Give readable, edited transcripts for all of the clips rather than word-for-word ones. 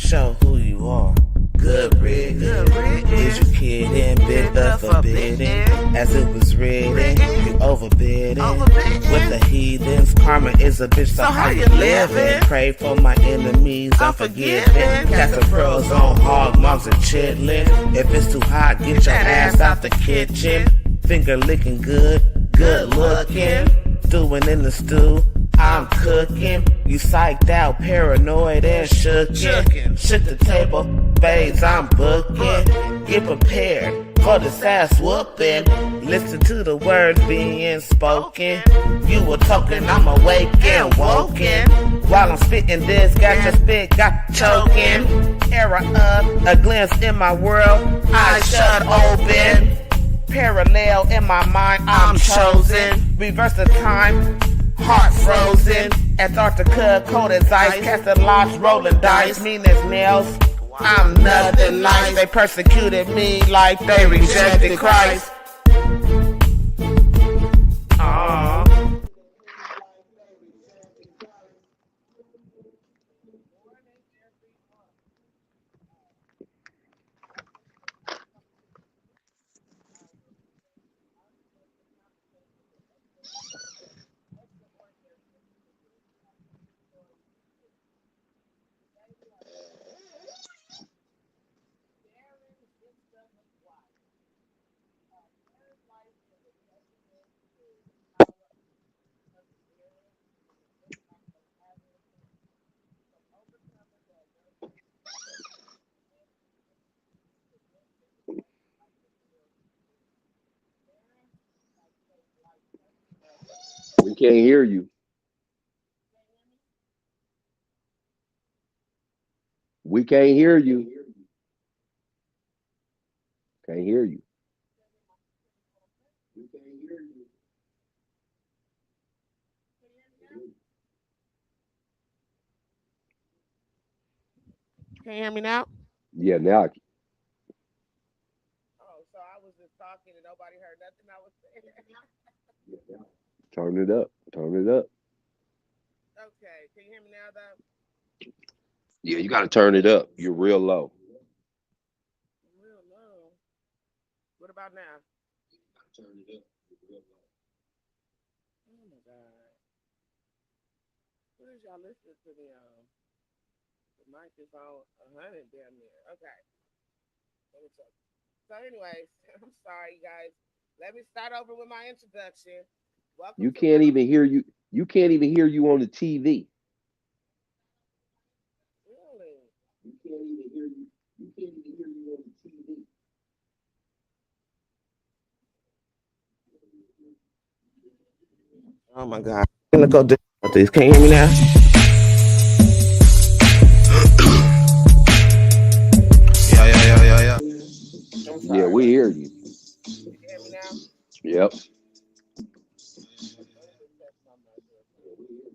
Show who you are. Good riddance. Is you kidding? Bit the forbidden. As it was written, you overbidding. With the heathens, karma is a bitch, so how you living? Pray for my enemies, I'm forgiving. Cast the pearls on hog, moms and chitlin'. If it's too hot, get your ass out the kitchen. Finger licking good, good looking. Stewing in the stew, I'm cooking. You psyched out, paranoid and shookin'. Shook the table, babes, I'm booking. Get prepared for this ass whooping. Listen to the words being spoken. You were talking, I'm awake and woken. While I'm spitting this, got your spit, got choking. Era of a glimpse in my world, eyes shut open. Parallel in my mind, I'm chosen. Reverse the time, heart frozen. Antarctica, cold as ice. Casting lots, rolling dice. Mean as nails, I'm nothing nice. They persecuted me like they rejected Christ. We can't hear you. We can't hear you. Can't hear you. Can you hear me now? Yeah, now. Oh, so I was just talking and nobody heard nothing I was saying. Turn it up. Turn it up. Okay, can you hear me now though? Yeah, you got to turn it up. You're real low. Real low. What about now? Oh my God. What is y'all listening to me on? The mic is on 100 damn near. Okay. Let me check. So anyways, I'm sorry you guys. Let me start over with my introduction. Welcome You to can't even hear you. You can't even hear you on the TV. Really? You can't even hear you. You can't even hear you on the TV. Oh my God. I'm gonna go do this. Can you hear me now? Yeah. I'm Yeah, sorry. we hear you. Can you hear me now? Yep. Let me just check something else real quick.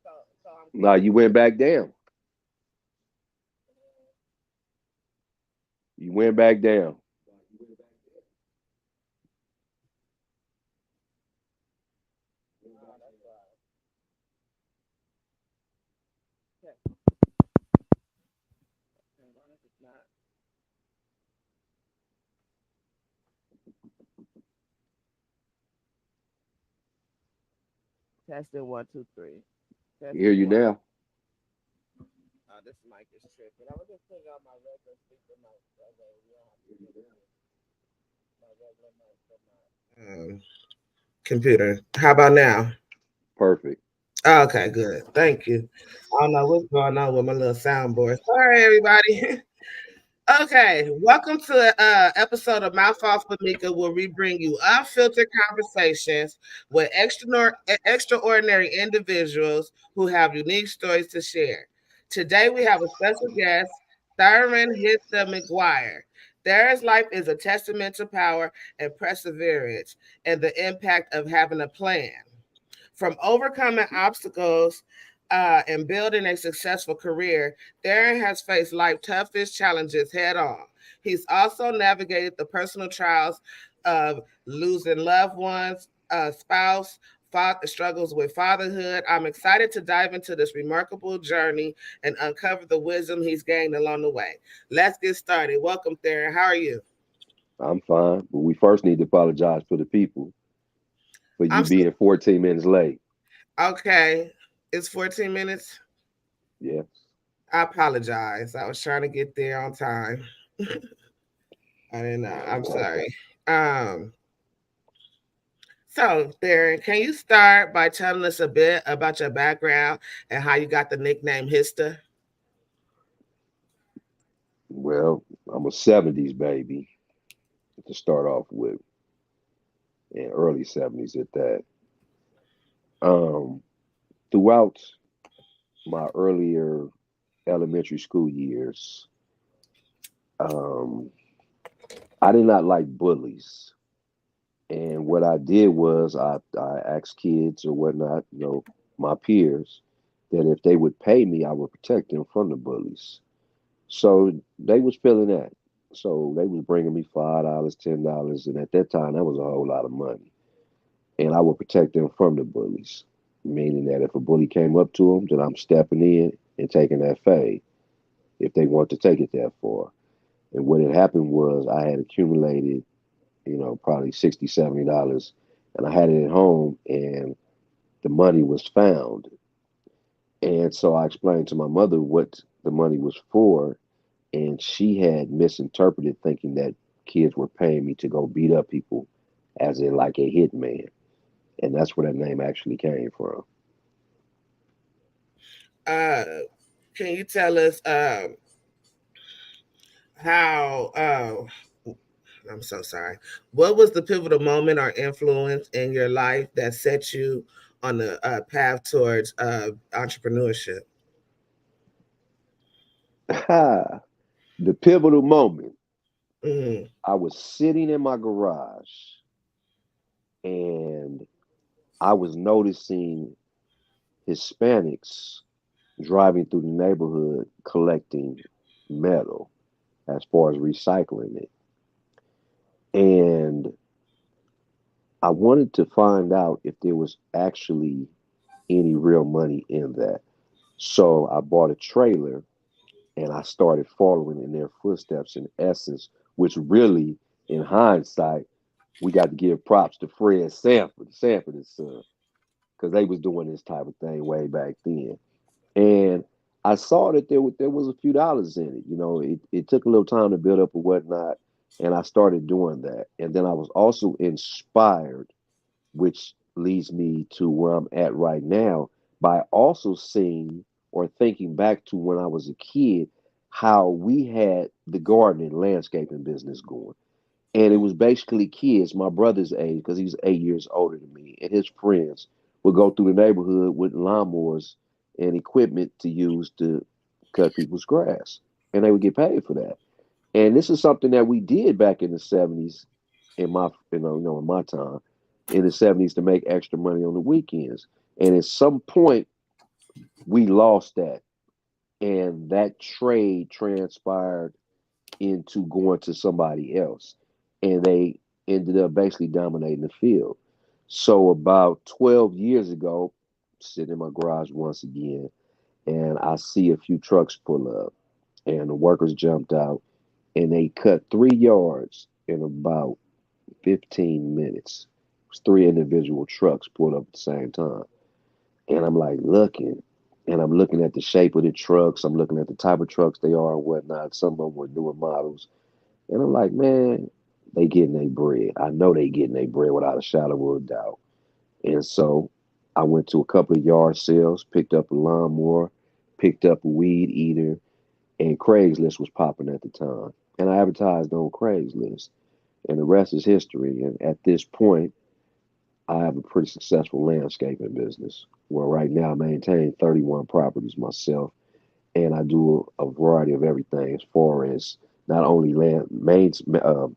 So I'm Now you went back down. You went back down. oh, that's right. Okay. Why is it not? Testing 1, 2, 3. Hear Testing you one. now. This mic is tripping. I was just putting on my regular speaker mic. So that we don't have to get my regular mic for my computer. How about now? Perfect. Okay, good. Thank you. I don't know what's going on with my little soundboard. Sorry, everybody. Okay, welcome to episode of Mouth Off with Meika, where we bring you unfiltered conversations with extraordinary individuals who have unique stories to share. Today we have a special guest, Therin Hitsta Mcguire. Therin's life is a testament to power and perseverance and the impact of having a plan. From overcoming obstacles and building a successful career, Therin has faced life's toughest challenges head on. He's also navigated the personal trials of losing loved ones, a spouse, struggles with fatherhood. I'm excited to dive into this remarkable journey and uncover the wisdom he's gained along the way. Let's get started. Welcome, Therin. How are you? I'm fine, but we first need to apologize for the people for you I'm so, being 14 minutes late. okay. It's 14 minutes. Yeah. I apologize. I was trying to get there on time. I didn't know. I'm sorry. Um, so, Therin, can you start by telling us a bit about your background and how you got the nickname Hit-Sta? Well, I'm a 70s baby to start off with, and early 70s at that. Um, Throughout my earlier elementary school years, um, I did not like bullies. And what I did was I asked kids or whatnot, my peers, that if they would pay me, I would protect them from the bullies. So they was feeling that. So they was bringing me $5, $10, and at that time that was a whole lot of money. And I would protect them from the bullies, meaning that if a bully came up to them, then I'm stepping in and taking that fade if they want to take it that far. And what had happened was I had accumulated, probably $60, $70, and I had it at home, and the money was found. And so I explained to my mother what the money was for, and she had misinterpreted thinking that kids were paying me to go beat up people as a like a hitman, and that's where that name actually came from. Uh, can you tell us how? I'm so sorry. What was the pivotal moment or influence in your life that set you on the path towards entrepreneurship? The pivotal moment. Mm-hmm. I was sitting in my garage and I was noticing Hispanics driving through the neighborhood collecting metal as far as recycling it. And I wanted to find out if there was actually any real money in that. So I bought a trailer and I started following in their footsteps in essence, which really, in hindsight, we got to give props to Fred Sanford and Son, because they was doing this type of thing way back then. And I saw that there was a few dollars in it. It took a little time to build up or whatnot, and I started doing that. And then I was also inspired, which leads me to where I'm at right now, by also seeing or thinking back to when I was a kid, how we had the gardening landscaping business going. And it was basically kids, my brother's age, because he's 8 years older than me, and his friends would go through the neighborhood with lawnmowers and equipment to use to cut people's grass. And they would get paid for that. And this is something that we did back in the 70s in my in my time in the 70s to make extra money on the weekends. And at some point we lost that. And that trade transpired into going to somebody else. And they ended up basically dominating the field. So about 12 years ago, sitting in my garage once again, and I see a few trucks pull up, and the workers jumped out, and they cut 3 yards in about 15 minutes. It was three individual trucks pulled up at the same time. And I'm like looking, and I'm looking at the shape of the trucks. I'm looking at the type of trucks they are and whatnot. Some of them were newer models. And I'm like, man, they getting their bread. I know they getting their bread without a shadow of a doubt. And so I went to a couple of yard sales, picked up a lawnmower, picked up a weed eater, and Craigslist was popping at the time. And I advertised on Craigslist, and the rest is history. And at this point, I have a pretty successful landscaping business where right now I maintain 31 properties myself, and I do a variety of everything as far as not only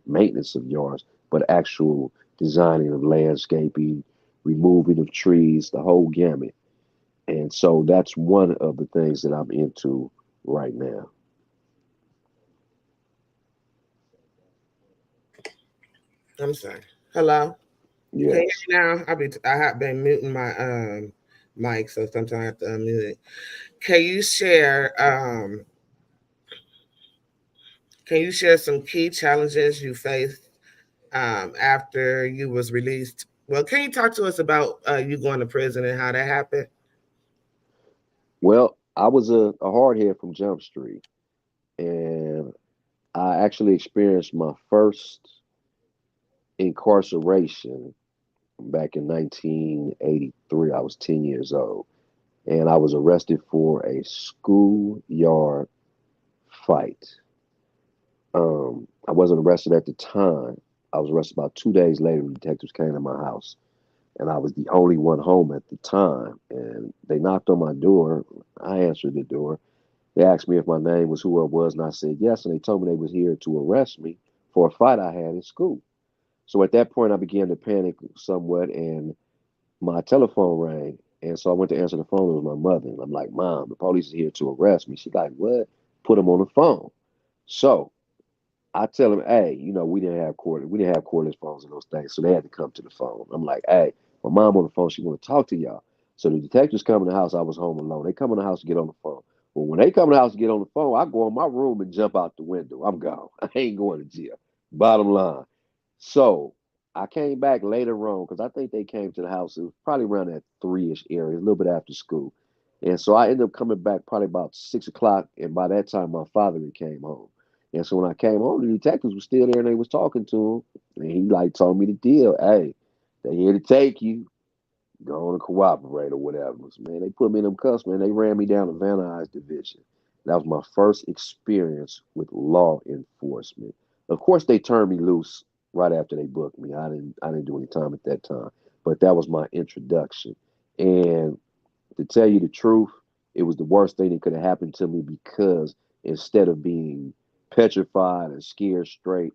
maintenance of yards, but actual designing of landscaping, removing of trees, the whole gamut. And so that's one of the things that I'm into right now. I'm sorry. Hello. Can you Yes. hear me now? I have been muting my mic, so sometimes I have to unmute it. Can you share can you share some key challenges you faced after you was released? Well, can you talk to us about you going to prison and how that happened? Well, I was a hard head from Jump Street, and I actually experienced my first incarceration back in 1983. I was 10 years old, and I was arrested for a schoolyard fight. I wasn't arrested at the time. I was arrested about 2 days later. The detectives came to my house, and I was the only one home at the time. And they knocked on my door. I answered the door. They asked me if my name was who I was, and I said yes. And they told me they was here to arrest me for a fight I had in school. So at that point, I began to panic somewhat, and my telephone rang. And so I went to answer the phone. It was my mother. And I'm like, Mom, the police is here to arrest me. She's like, what? Put them on the phone. So I tell them, hey, we didn't have cordless phones and those things, so they had to come to the phone. I'm like, hey, my mom on the phone, she want to talk to y'all. So the detectives come in the house. I was home alone. They come in the house to get on the phone. Well, when they come in the house to get on the phone, I go in my room and jump out the window. I'm gone. I ain't going to jail. Bottom line. So I came back later on because I think they came to the house. It was probably around that 3-ish area, a little bit after school. And so I ended up coming back probably about 6 o'clock. And by that time, my father had came home. And so when I came home, the detectives were still there and they was talking to him. And he like told me the deal. Hey, they here to take you. Go on and cooperate or whatever. So, man, they put me in them cuffs, man. They ran me down to Van Nuys division. That was my first experience with law enforcement. Of course, they turned me loose right after they booked me. I didn't do any time at that time, but that was my introduction. And to tell you the truth, it was the worst thing that could have happened to me because instead of being petrified and scared straight,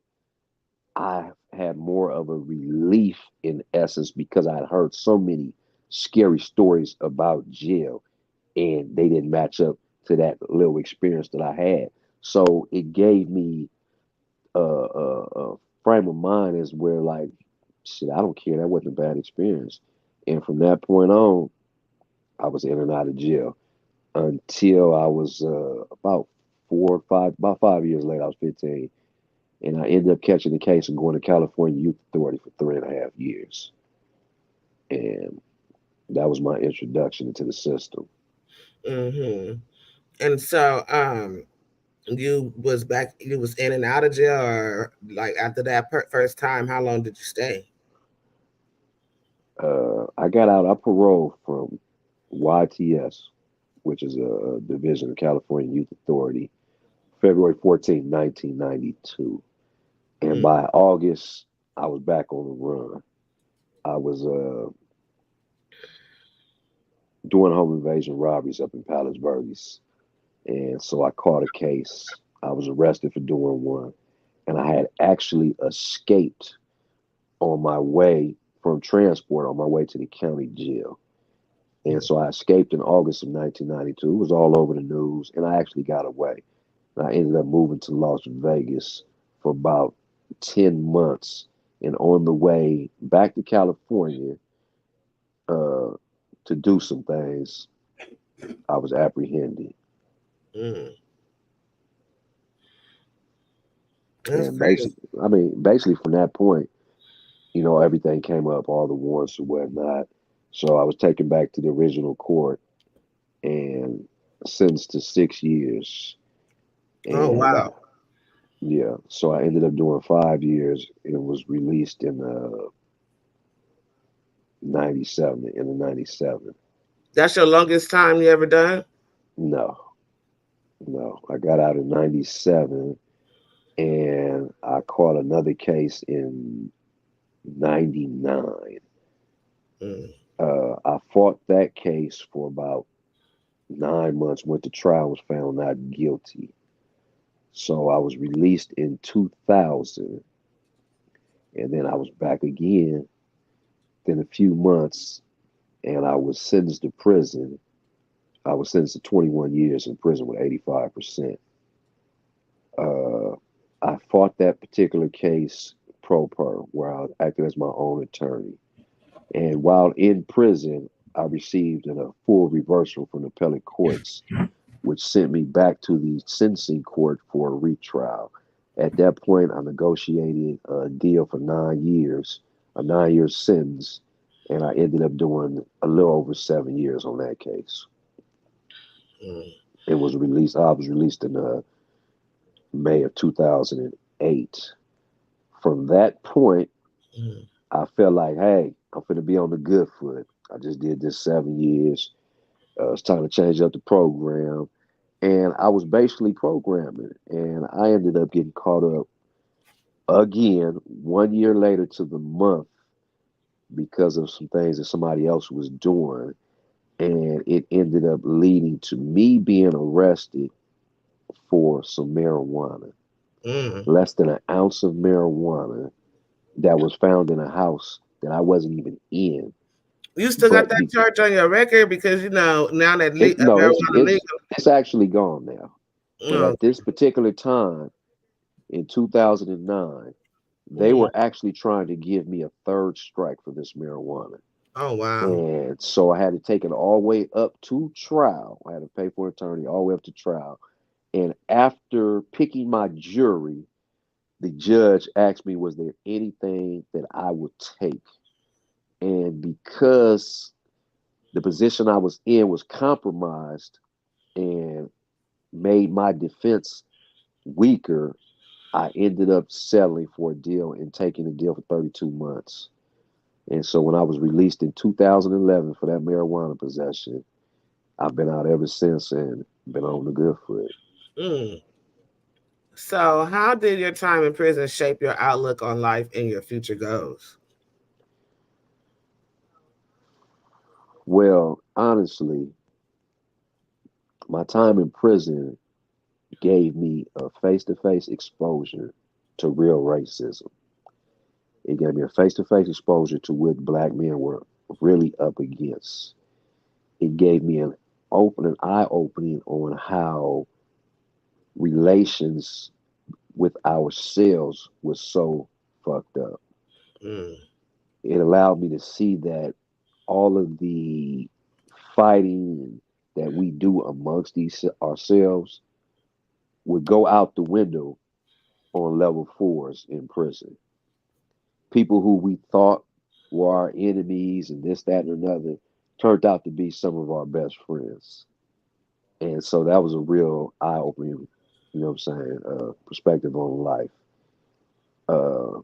I had more of a relief in essence because I had heard so many scary stories about jail and they didn't match up to that little experience that I had. So it gave me a frame of mind as where like, shit, I don't care. That wasn't a bad experience. And from that point on, I was in and out of jail until I was about 5 years later, I was 15. And I ended up catching the case and going to California Youth Authority for 3.5 years. And that was my introduction into the system. Mm-hmm. And so, you was in and out of jail, or like after that first time, how long did you stay? I got out, I paroled from YTS, which is a division of California Youth Authority, February 14th, 1992. And Mm. by August, I was back on the run. I was doing home invasion robberies up in Palos Verdes. And so I caught a case. I was arrested for doing one. And I had actually escaped on my way from transport on my way to the county jail. And so I escaped in August of 1992. It was all over the news, and I actually got away. And I ended up moving to Las Vegas for about 10 months. And on the way back to California uh, to do some things, I was apprehended. Mm. That's And crazy. basically from that point, everything came up, all the warrants and whatnot. So I was taken back to the original court and sentenced to 6 years. Oh And wow. yeah, so I ended up doing 5 years and was released in 97, in the 97. That's your longest time you ever done? No, no. I got out in 97 and I caught another case in 99. Mm. I fought that case for about 9 months, went to trial, was found not guilty. So I was released in 2000, and then I was back again in a few months, and I was sentenced to prison. I was sentenced to 21 years in prison with 85%. Uh, I fought that particular case pro per, where I acted as my own attorney. And while in prison, I received a full reversal from the appellate courts, which sent me back to the sentencing court for a retrial. At that point, I negotiated a deal for 9 years, a 9 year sentence, and I ended up doing a little over 7 years on that case. Mm. It was released. I was released in May of 2008. From that point, Mm. I felt like, hey, I'm going to be on the good foot. I just did this 7 years. It's time to change up the program. And I was basically programming. And I ended up getting caught up again 1 year later to the month because of some things that somebody else was doing. And it ended up leading to me being arrested for some marijuana. Mm. Less than an ounce of marijuana that was found in a house that I wasn't even in. You still got But that charge on your record because now that it's no, marijuana legal. it's actually gone now. But Oh, at this particular time in 2009, they mm. were actually trying to give me a third strike for this marijuana. Oh wow. And so I had to take it all the way up to trial. I had to pay for an attorney all the way up to trial. And after picking my jury, the judge asked me, was there anything that I would take? And because the position I was in was compromised and made my defense weaker, I ended up settling for a deal and taking a deal for 32 months. And so when I was released in 2011 for that marijuana possession, I've been out ever since and been on the good foot. Mm. So, how did your time in prison shape your outlook on life and your future goals? Well, honestly, my time in prison gave me a face to face exposure to real racism. It gave me a face to face exposure to what black men were really up against. It gave me an eye opening on how relations with ourselves was so fucked up. Mm. It allowed me to see that all of the fighting that we do amongst these ourselves would go out the window on level fours in prison. People who we thought were our enemies and this, that, and another turned out to be some of our best friends. And so that was a real eye opening, you know what I'm saying, perspective on life. Uh,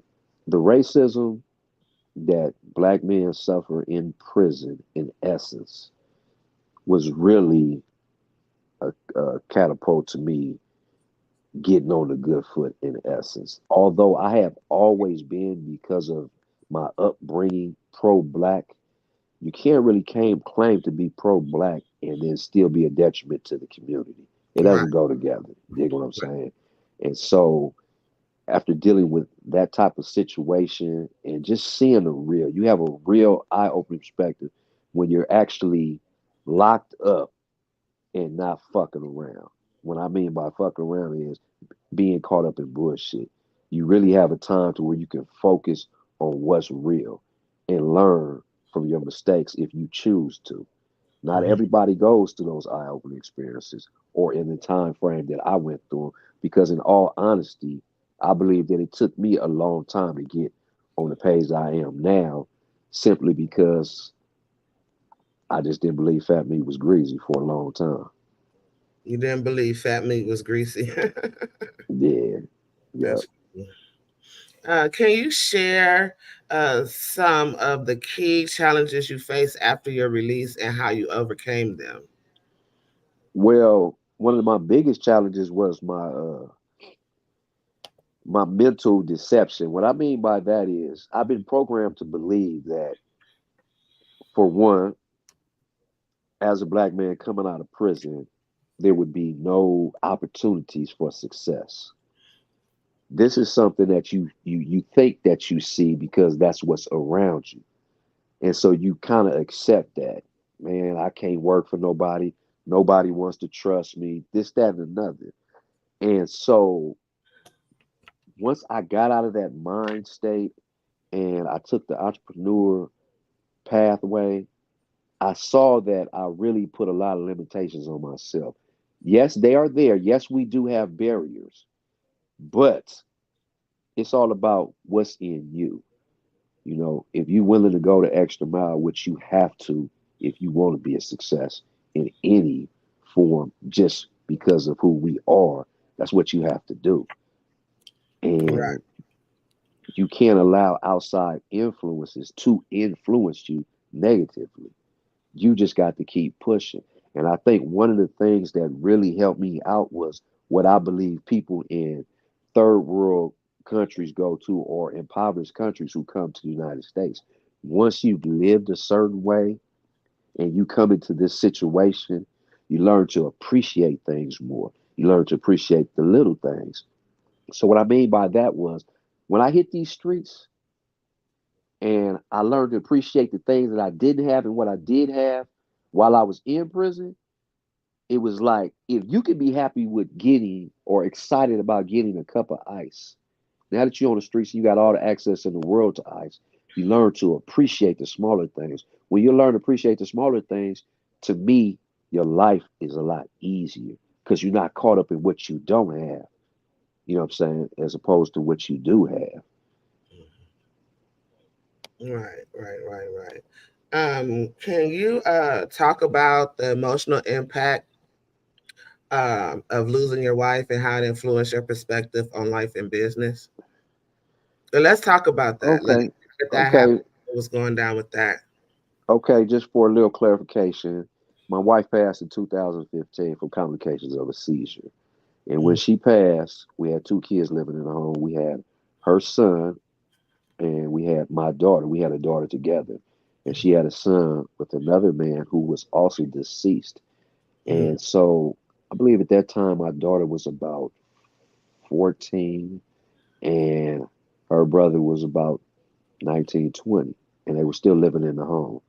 the racism that black men suffer in prison, in essence, was really a catapult to me getting on the good foot in essence. Although I have always been, because of my upbringing, pro black, you can't really claim to be pro black and then still be a detriment to the community. It Right. doesn't go together. You get what I'm saying? And so after dealing with that type of situation and just seeing the real, you have a real eye opening perspective when you're actually locked up and not fucking around. What I mean by fucking around is being caught up in bullshit. You really have a time to where you can focus on what's real and learn from your mistakes if you choose to. Not Mhm. everybody goes to those eye-opening experiences or in the time frame that I went through because in all honesty, I believe that it took me a long time to get on the page I am now simply because I just didn't believe fat meat was greasy for a long time. You didn't believe fat meat was greasy. Yeah. Yeah. That's cool. Can you share some of the key challenges you faced after your release and how you overcame them? Well, one of my biggest challenges was my mental deception. What I mean by that is I've been programmed to believe that, for one, as a black man coming out of prison, there would be no opportunities for success. This is something that you think that you see because that's what's around you. And so you kind of accept that. Man, I can't work for nobody. Nobody wants to trust me. This, that, and another. And so once I got out of that mind state and I took the entrepreneur pathway, I saw that I really put a lot of limitations on myself. Yes, they are there. Yes, we do have barriers, but it's all about what's in you. If you're willing to go the extra mile, which you have to if you want to be a success in any form, just because of who we are, that's what you have to do. Right. And you can't allow outside influences to influence you negatively. You just got to keep pushing. And I think one of the things that really helped me out was what I believe people in third world countries go to, or impoverished countries who come to the United States. Once you've lived a certain way and you come into this situation, you learn to appreciate things more. You learn to appreciate the little things. So, what I mean by that was when I hit these streets and I learned to appreciate the things that I didn't have and what I did have while I was in prison, it was like if you could be happy with getting or excited about getting a cup of ice. Now that you're on the streets, you got all the access in the world to ice. You learn to appreciate the smaller things. When you learn to appreciate the smaller things, to me, your life is a lot easier because you're not caught up in what you don't have. You know what I'm saying? As opposed to what you do have. Right, right, right, right. Can you talk about the emotional impact of losing your wife and how it influenced your perspective on life and business? So let's talk about that. Okay. Let that happen. Okay. What was going down with that? Okay. Just for a little clarification, my wife passed in 2015 from complications of a seizure. And when Mm, she passed, we had two kids living in the home. We had her son and we had my daughter. We had a daughter together. And she had a son with another man who was also deceased. mm, And so I believe at that time my daughter was about 14 and her brother was about 19, 20. And they were still living in the home.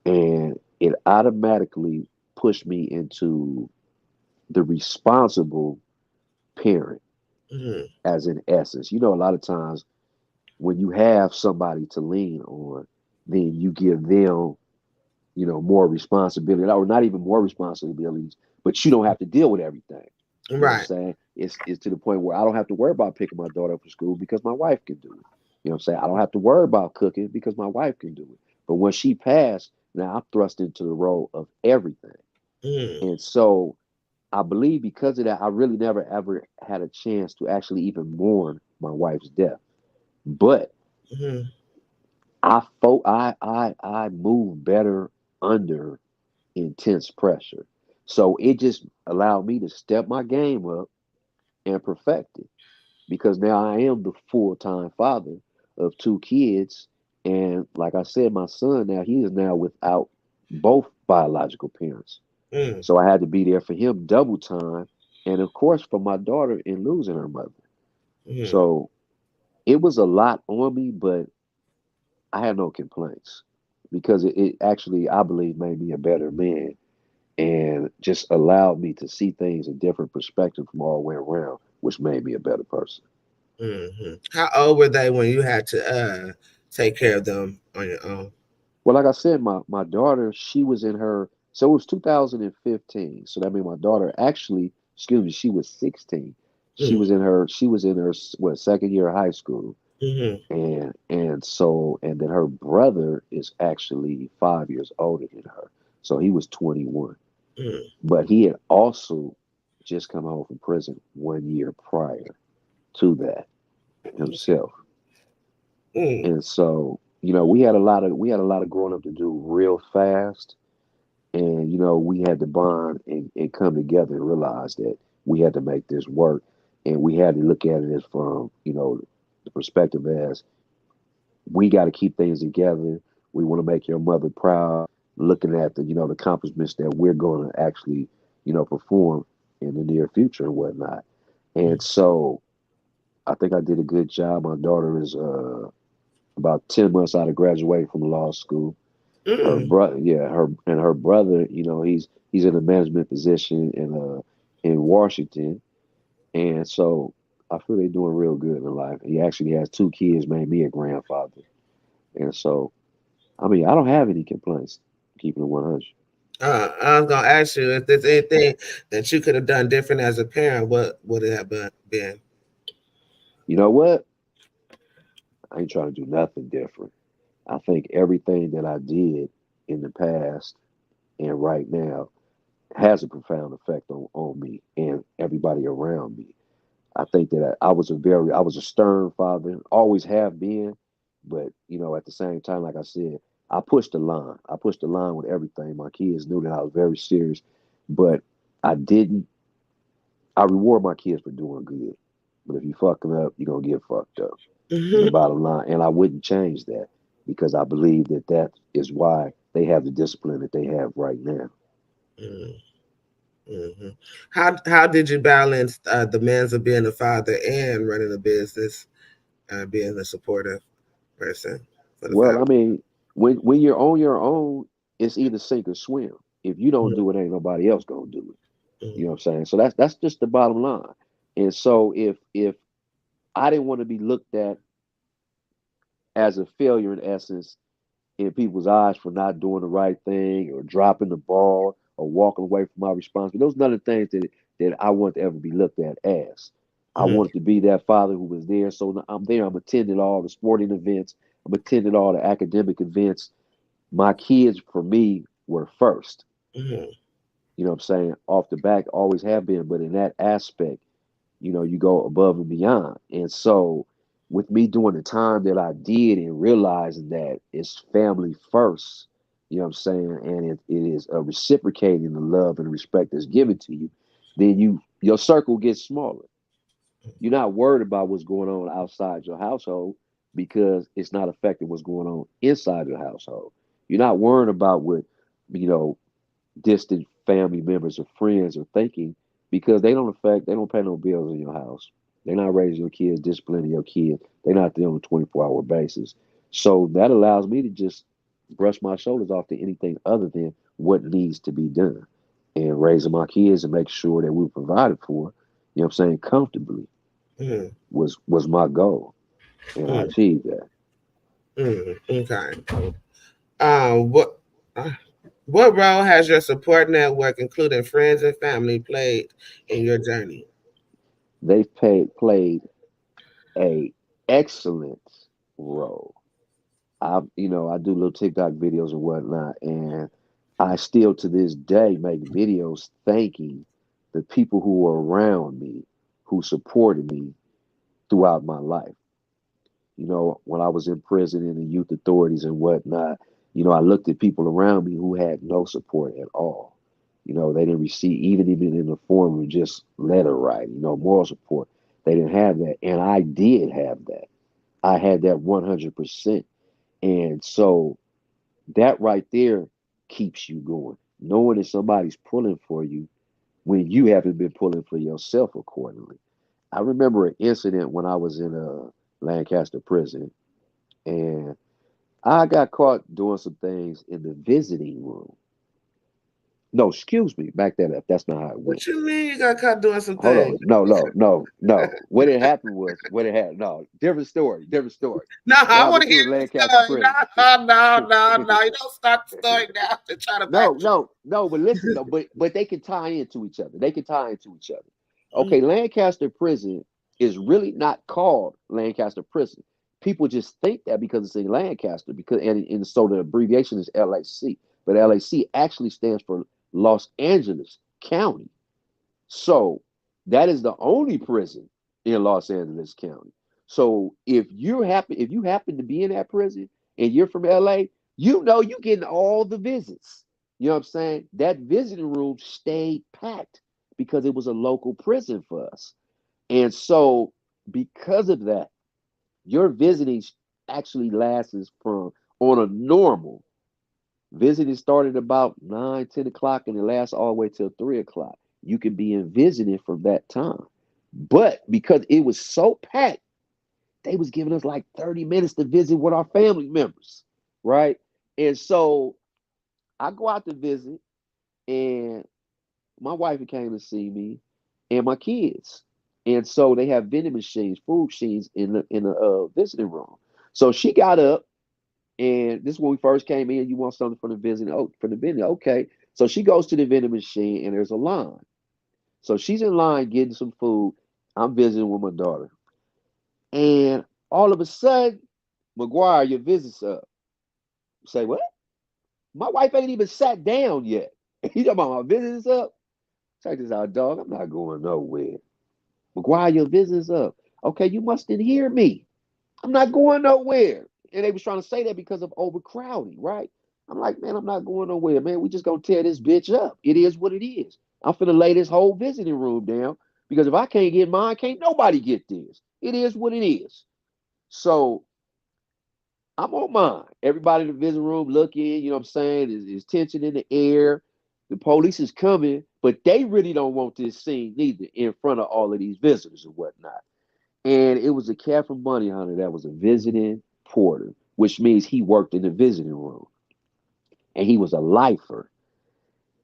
And it automatically pushed me into the responsible parent, mm, as in essence. A lot of times when you have somebody to lean on, then you give them, more responsibility, or not even more responsibilities, but you don't have to deal with everything. You know what I'm right. saying? It's to the point where I don't have to worry about picking my daughter up from school because my wife can do it. You know what I'm saying? I don't have to worry about cooking because my wife can do it. But when she passed, now I'm thrust into the role of everything. Mm, And so I believe because of that, I really never ever had a chance to actually even mourn my wife's death. But mm, I move better under intense pressure. So it just allowed me to step my game up and perfect it because now I am the full-time father of two kids. And like I said, my son now, he is now without both biological parents. mm, So I had to be there for him double time. And of course, for my daughter in losing her mother. mm, So it was a lot on me, but I had no complaints because it actually, I believe, made me a better man and just allowed me to see things in different perspective from all the way around, which made me a better person. How old were they when you had to take care of them on your own? Well, like I said, my daughter, she was in her, so it was 2015. So that means my daughter actually, excuse me, she was 16. Mm, She was in her what, second year of high school. mm, And then her brother is actually 5 years older than her. So he was 21. mm, But he had also just come home from prison 1 year prior to that himself. mm, And so, we had a lot of growing up to do real fast. And we had to bond and come together and realize that we had to make this work. And we had to look at it as from, the perspective as we got to keep things together. We want to make your mother proud. Looking at the accomplishments that we're going to actually, perform in the near future and whatnot. And so I think I did a good job. My daughter is about 10 months out of graduating from law school. Her mm. brother, yeah, her brother, he's in a management position in Washington, and so I feel they're doing real good in life. He actually has two kids, made me a grandfather, and so I mean, I don't have any complaints. Keeping it 100. I was gonna ask you if there's anything that you could have done different as a parent. What would it have been? You know what? I ain't trying to do nothing different. I think everything that I did in the past and right now has a profound effect on me and everybody around me. I think that I was a stern father, always have been, but at the same time, like I said, I pushed the line. I pushed the line with everything. My kids knew that I was very serious, but I didn't. I reward my kids for doing good, but if you fucking up, you're gonna get fucked up. The Mm-hmm. bottom line, and I wouldn't change that because I believe that that is why they have the discipline that they have right now. Mm-hmm. How did you balance the demands of being a father and running a business, being a supportive person for the Well, family? I mean, when you're on your own, it's either sink or swim. If you don't do it, ain't nobody else gonna do it. You know Mm-hmm. what I'm saying? So that's just the bottom line. And so if I didn't want to be looked at as a failure in essence in people's eyes for not doing the right thing or dropping the ball or walking away from my responsibility, those are none of the things that I want to ever be looked at as. I Mm-hmm. wanted to be that father who was there. So I'm there. I'm attending all the sporting events. I'm attending all the academic events. My kids, for me, were first. Mm-hmm. You know what I'm saying? Off the back, always have been. But in that aspect, you go above and beyond. And so, with me doing the time that I did and realizing that it's family first, you know what I'm saying, and it is reciprocating the love and respect that's given to you, then your circle gets smaller. You're not worried about what's going on outside your household because it's not affecting what's going on inside your household. You're not worrying about what you know distant family members or friends are thinking because they don't pay no bills in your house. They're not raising your kids, disciplining your kids. They're not there on a 24-hour basis. So that allows me to just brush my shoulders off to anything other than what needs to be done. And raising my kids and making sure that we're provided for, comfortably Mm-hmm. was my goal. And I achieved that. Mm-hmm. Okay. Um, what uh, what role has your support network, including friends and family, played in your journey? Played a excellent role. I do little TikTok videos and whatnot, and I still to this day make videos thanking the people who were around me, who supported me throughout my life. When I was in prison and the youth authorities and whatnot, I looked at people around me who had no support at all. They didn't receive, even in the form of just letter writing, moral support. They didn't have that. And I did have that. I had that 100%. And so that right there keeps you going. Knowing that somebody's pulling for you when you haven't been pulling for yourself accordingly. I remember an incident when I was in a Lancaster prison and I got caught doing some things in the visiting room. No, excuse me, back that up. That's not how it went. What you mean you got caught doing some Hold things? on. No, no, no, no. What had happened was what it had no, different story, different story. No, What I I want went to hear through in the Lancaster story. prison. No. You don't start the story now to try to back. No, but listen though, but they can tie into each other. They can tie into each other. Okay, Mm, Lancaster Prison is really not called Lancaster Prison. People just think that because it's in Lancaster, because and so the abbreviation is LAC, but LAC actually stands for Los Angeles County. So that is the only prison in Los Angeles County. So if you happen to be in that prison and you're from LA, you're getting all the visits. You know what I'm saying? That visiting room stayed packed because it was a local prison for us. And so because of that, your visiting actually lasts from on a normal visiting started about 9, 10 o'clock and it lasts all the way till 3 o'clock. You can be in visiting from that time. But because it was so packed, they was giving us like 30 minutes to visit with our family members. Right. And so I go out to visit and my wife came to see me and my kids. And so they have vending machines, food machines in the visiting room. So she got up And this is when we first came in. You want something from the vending? Oh, from the vending. Okay. So she goes to the vending machine, and there's a line. So she's in line getting some food. I'm visiting with my daughter, and all of a sudden, Mcguire, your visit's up. Say what? My wife ain't even sat down yet. You talking about my visit's up? Check this out, dog. I'm not going nowhere. Mcguire, your visit's up. Okay, you must didn't hear me. I'm not going nowhere. And they was trying to say that because of overcrowding, right? I'm like, man, I'm not going nowhere, man. We just gonna tear this bitch up. It is what it is. I'm finna lay this whole visiting room down because if I can't get mine, can't nobody get this. It is what it is. So I'm on mine. Everybody in the visiting room looking, you know what I'm saying? Is tension in the air. The police is coming, but they really don't want this scene neither in front of all of these visitors and whatnot. And it was a cat from Money Hunter that was a visiting porter, which means he worked in the visiting room. And he was a lifer.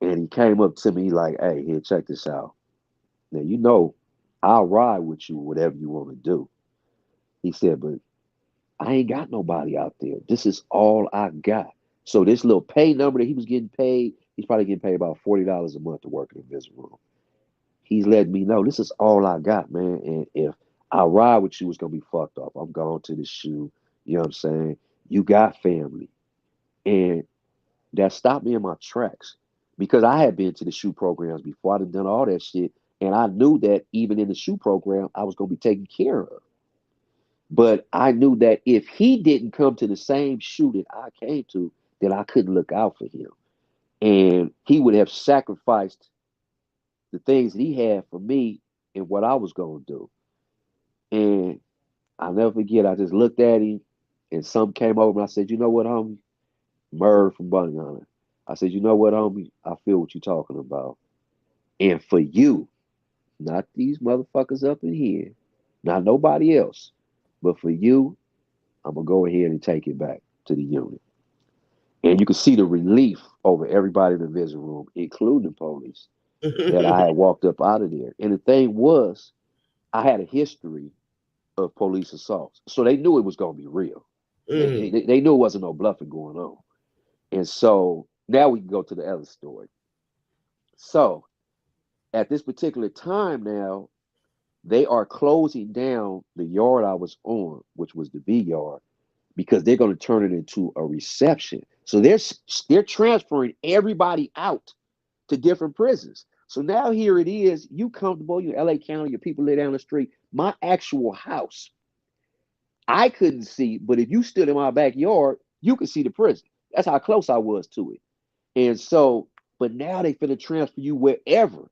And he came up to me like, hey, here, check this out. Now, you know, I'll ride with you, whatever you want to do. He said, but I ain't got nobody out there. This is all I got. So this little pay number that he was getting paid, he's probably getting paid about $40 a month to work in the visiting room. He's letting me know this is all I got, man. And if I ride with you, it's gonna be fucked up. I'm going to the shoe. You know what I'm saying? You got family. And that stopped me in my tracks because I had been to the shoe programs before. I'd done all that shit. And I knew that even in the shoe program, I was gonna be taken care of. But I knew that if he didn't come to the same shoe that I came to, then I couldn't look out for him. And he would have sacrificed the things that he had for me and what I was gonna do. And I'll never forget, I just looked at him and something came over and I said, you know what, homie? Merv from Bunny Hunter. I said, you know what, homie? I feel what you're talking about. And for you, not these motherfuckers up in here, not nobody else, but for you, I'm gonna go ahead and take it back to the unit. And you could see the relief over everybody in the visiting room, including the police, that I had walked up out of there. And the thing was, I had a history of police assaults. So they knew it was going to be real. They knew it wasn't no bluffing going on. And so now we can go to the other story. So at this particular time now, they are closing down the yard I was on, which was the B yard, because they're going to turn it into a reception. So they're transferring everybody out to different prisons. So now here it is, you comfortable, you LA County, your people live down the street. My actual house I couldn't see, but if you stood in my backyard, you could see the prison. That's how close I was to it. And so, but now they finna transfer you wherever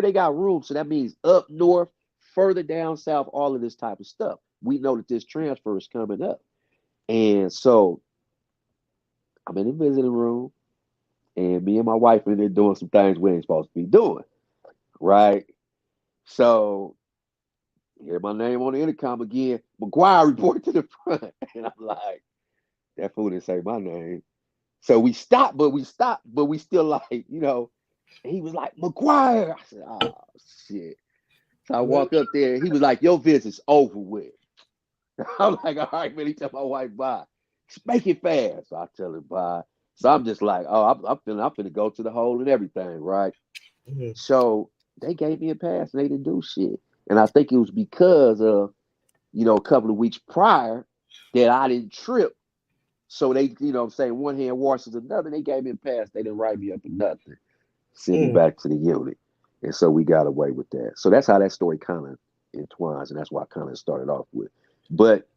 they got room. So that means up north, further down south, all of this type of stuff. We know that this transfer is coming up. And so I'm in the visiting room, and me and my wife in there doing some things we ain't supposed to be doing. Right. So hear my name on the intercom again. Mcguire report to the front. And I'm like, that fool didn't say my name. So we stopped, but we still like, he was like, Mcguire. I said, oh shit. So I walk up there, he was like, your visit's over with. I'm like, all right, man, he tell my wife bye. Make it fast. So I tell her bye. So I'm just like, oh, I'm finna go to the hole and everything, right? So they gave me a pass and they didn't do shit. And I think it was because of, a couple of weeks prior that I didn't trip. So they, I'm saying, one hand washes another. They gave me a pass. They didn't write me up or nothing. Send me back to the unit. And so we got away with that. So that's how that story kind of entwines. And that's why I kind of started off with. But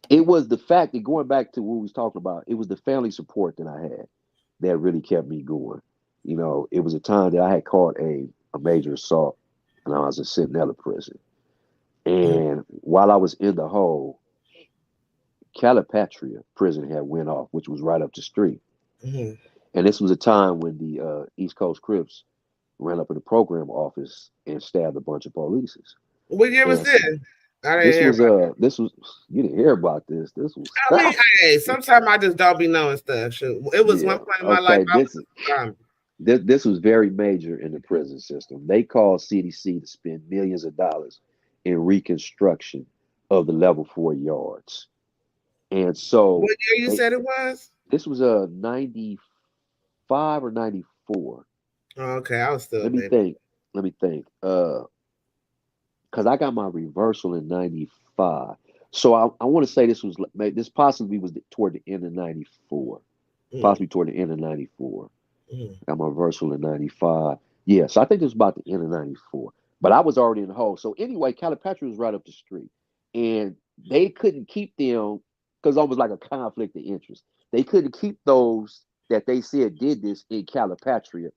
it was the fact that going back to what we was talking about, it was the family support that I had that really kept me going. It was a time that I had caught a major assault and I was in Centinela prison. And while I was in the hole, Calipatria prison had went off, which was right up the street. And this was a time when the East Coast Crips ran up in the program office and stabbed a bunch of police. What year was And this? I didn't hear about that. This was you didn't hear about this. This was I mean, hey, sometimes I just don't be knowing stuff. Shoot. It was yeah. one point in my life I was This was very major in the prison system. They called CDC to spend millions of dollars in reconstruction of the level 4 yards. And so What year you they, said it was? this was a 95 or 94. Oh, okay, I was still a Let me baby. think. Let me think. Because I got my reversal in 95. So I want to say this possibly was toward the end of 94. Mm, Possibly toward the end of 94. mm, Got my reversal in 95. Yeah, so I think it was about the end of 94. But I was already in the hole. So anyway, Calipatria was right up the street. And they couldn't keep them because almost like a conflict of interest. They couldn't keep those that they said did this in Calipatria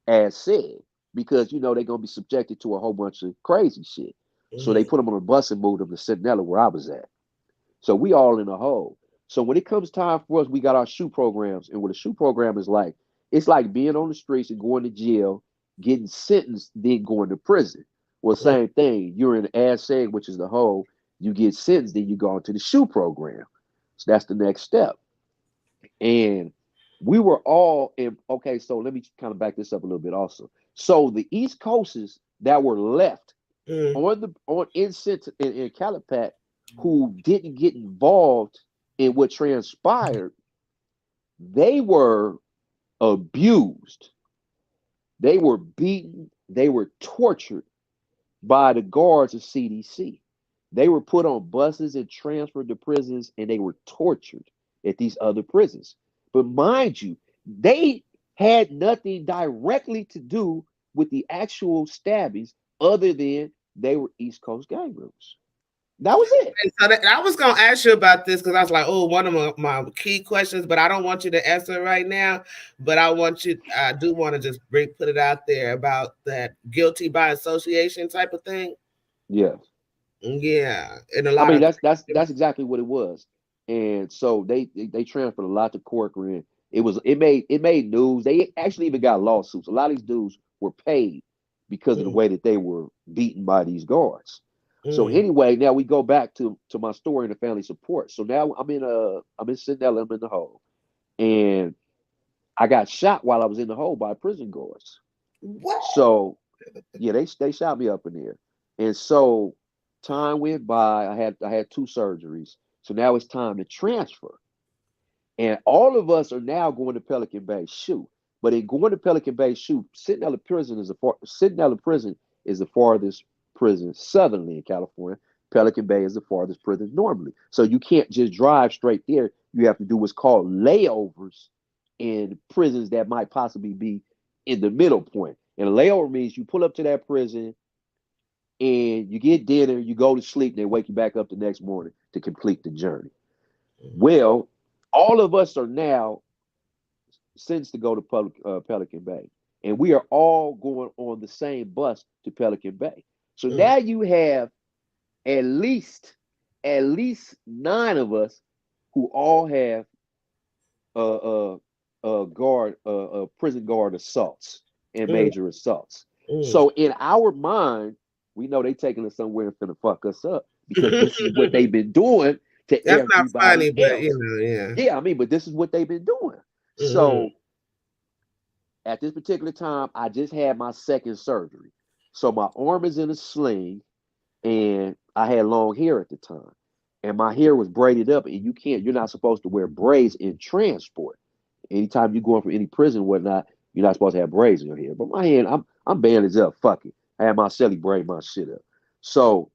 as said because they're gonna be subjected to a whole bunch of crazy shit. So they mm, put them on a bus and moved them to Centinela where I was at. So we all in a hole. So when it comes time for us, we got our shoe programs, and what a shoe program is like, it's like being on the streets and going to jail, getting sentenced, then going to prison. Well, mm. same thing. You're in the ASA, which is the hole. You get sentenced, then you go into the shoe program. So that's the next step. And we were all in. Okay, so let me kind of back this up a little bit also. So the East Coasters that were left Mm. on in Calipat who didn't get involved in what transpired, they were abused, they were beaten, they were tortured by the guards of CDC. They were put on buses and transferred to prisons, and they were tortured at these other prisons. But mind you, they had nothing directly to do with the actual stabbings other than they were East Coast gang members. That was it. And so I was gonna ask you about this because I was like, oh, one of my key questions, but I don't want you to answer it right now. But I do want to just put it out there about that guilty by association type of thing. Yes. Yeah, and a I lot mean of that's exactly what it was. And so they transferred a lot to Corcoran. It made news. They actually even got lawsuits. A lot of these dudes were paid because of the mm, way that they were beaten by these guards. So mm, anyway, now we go back to my story in the family support. So now I'm in Cinderella, I'm in the hole. And I got shot while I was in the hole by prison guards. what? So yeah, they shot me up in there. And so time went by. I had two surgeries. So now it's time to transfer. And all of us are now going to Pelican Bay. Shoot. But in going to Pelican Bay, shoot, Centinela Prison is the farthest prison southerly in California. Pelican Bay is the farthest prison normally. So you can't just drive straight there. You have to do what's called layovers in prisons that might possibly be in the middle point. And a layover means you pull up to that prison and you get dinner, you go to sleep, and they wake you back up the next morning to complete the journey. Well, all of us are now sentenced to go to Pelican Bay, and we are all going on the same bus to Pelican Bay. So Mm, now you have at least at least 9 of us who all have prison guard assaults and mm, major assaults. mm. So in our mind, we know they taking us somewhere and finna fuck us up because this is what they've been doing to That's not everybody funny, but else. yeah. Yeah, I mean, but this is what they've been doing. Mm-hmm. So at this particular time, I just had my second surgery. So my arm is in a sling, and I had long hair at the time. And my hair was braided up, and you're not supposed to wear braids in transport. Anytime you're going from any prison or whatnot, you're not supposed to have braids in your hair. But my hand, I'm bandaged up. Fuck it. I had my celly braid my shit up. So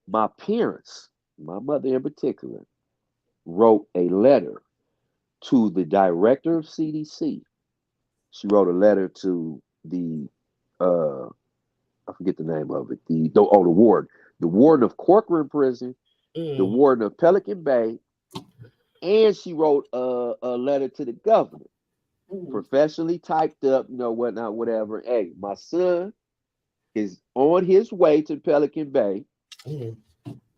my parents, my mother in particular, wrote a letter to the director of CDC. She wrote a letter to the I forget the name of it. The warden of Corcoran Prison, the Mm, warden of Pelican Bay, and she wrote a letter to the governor, Mm. professionally typed up, whatnot, whatever. Hey, my son is on his way to Pelican Bay, mm,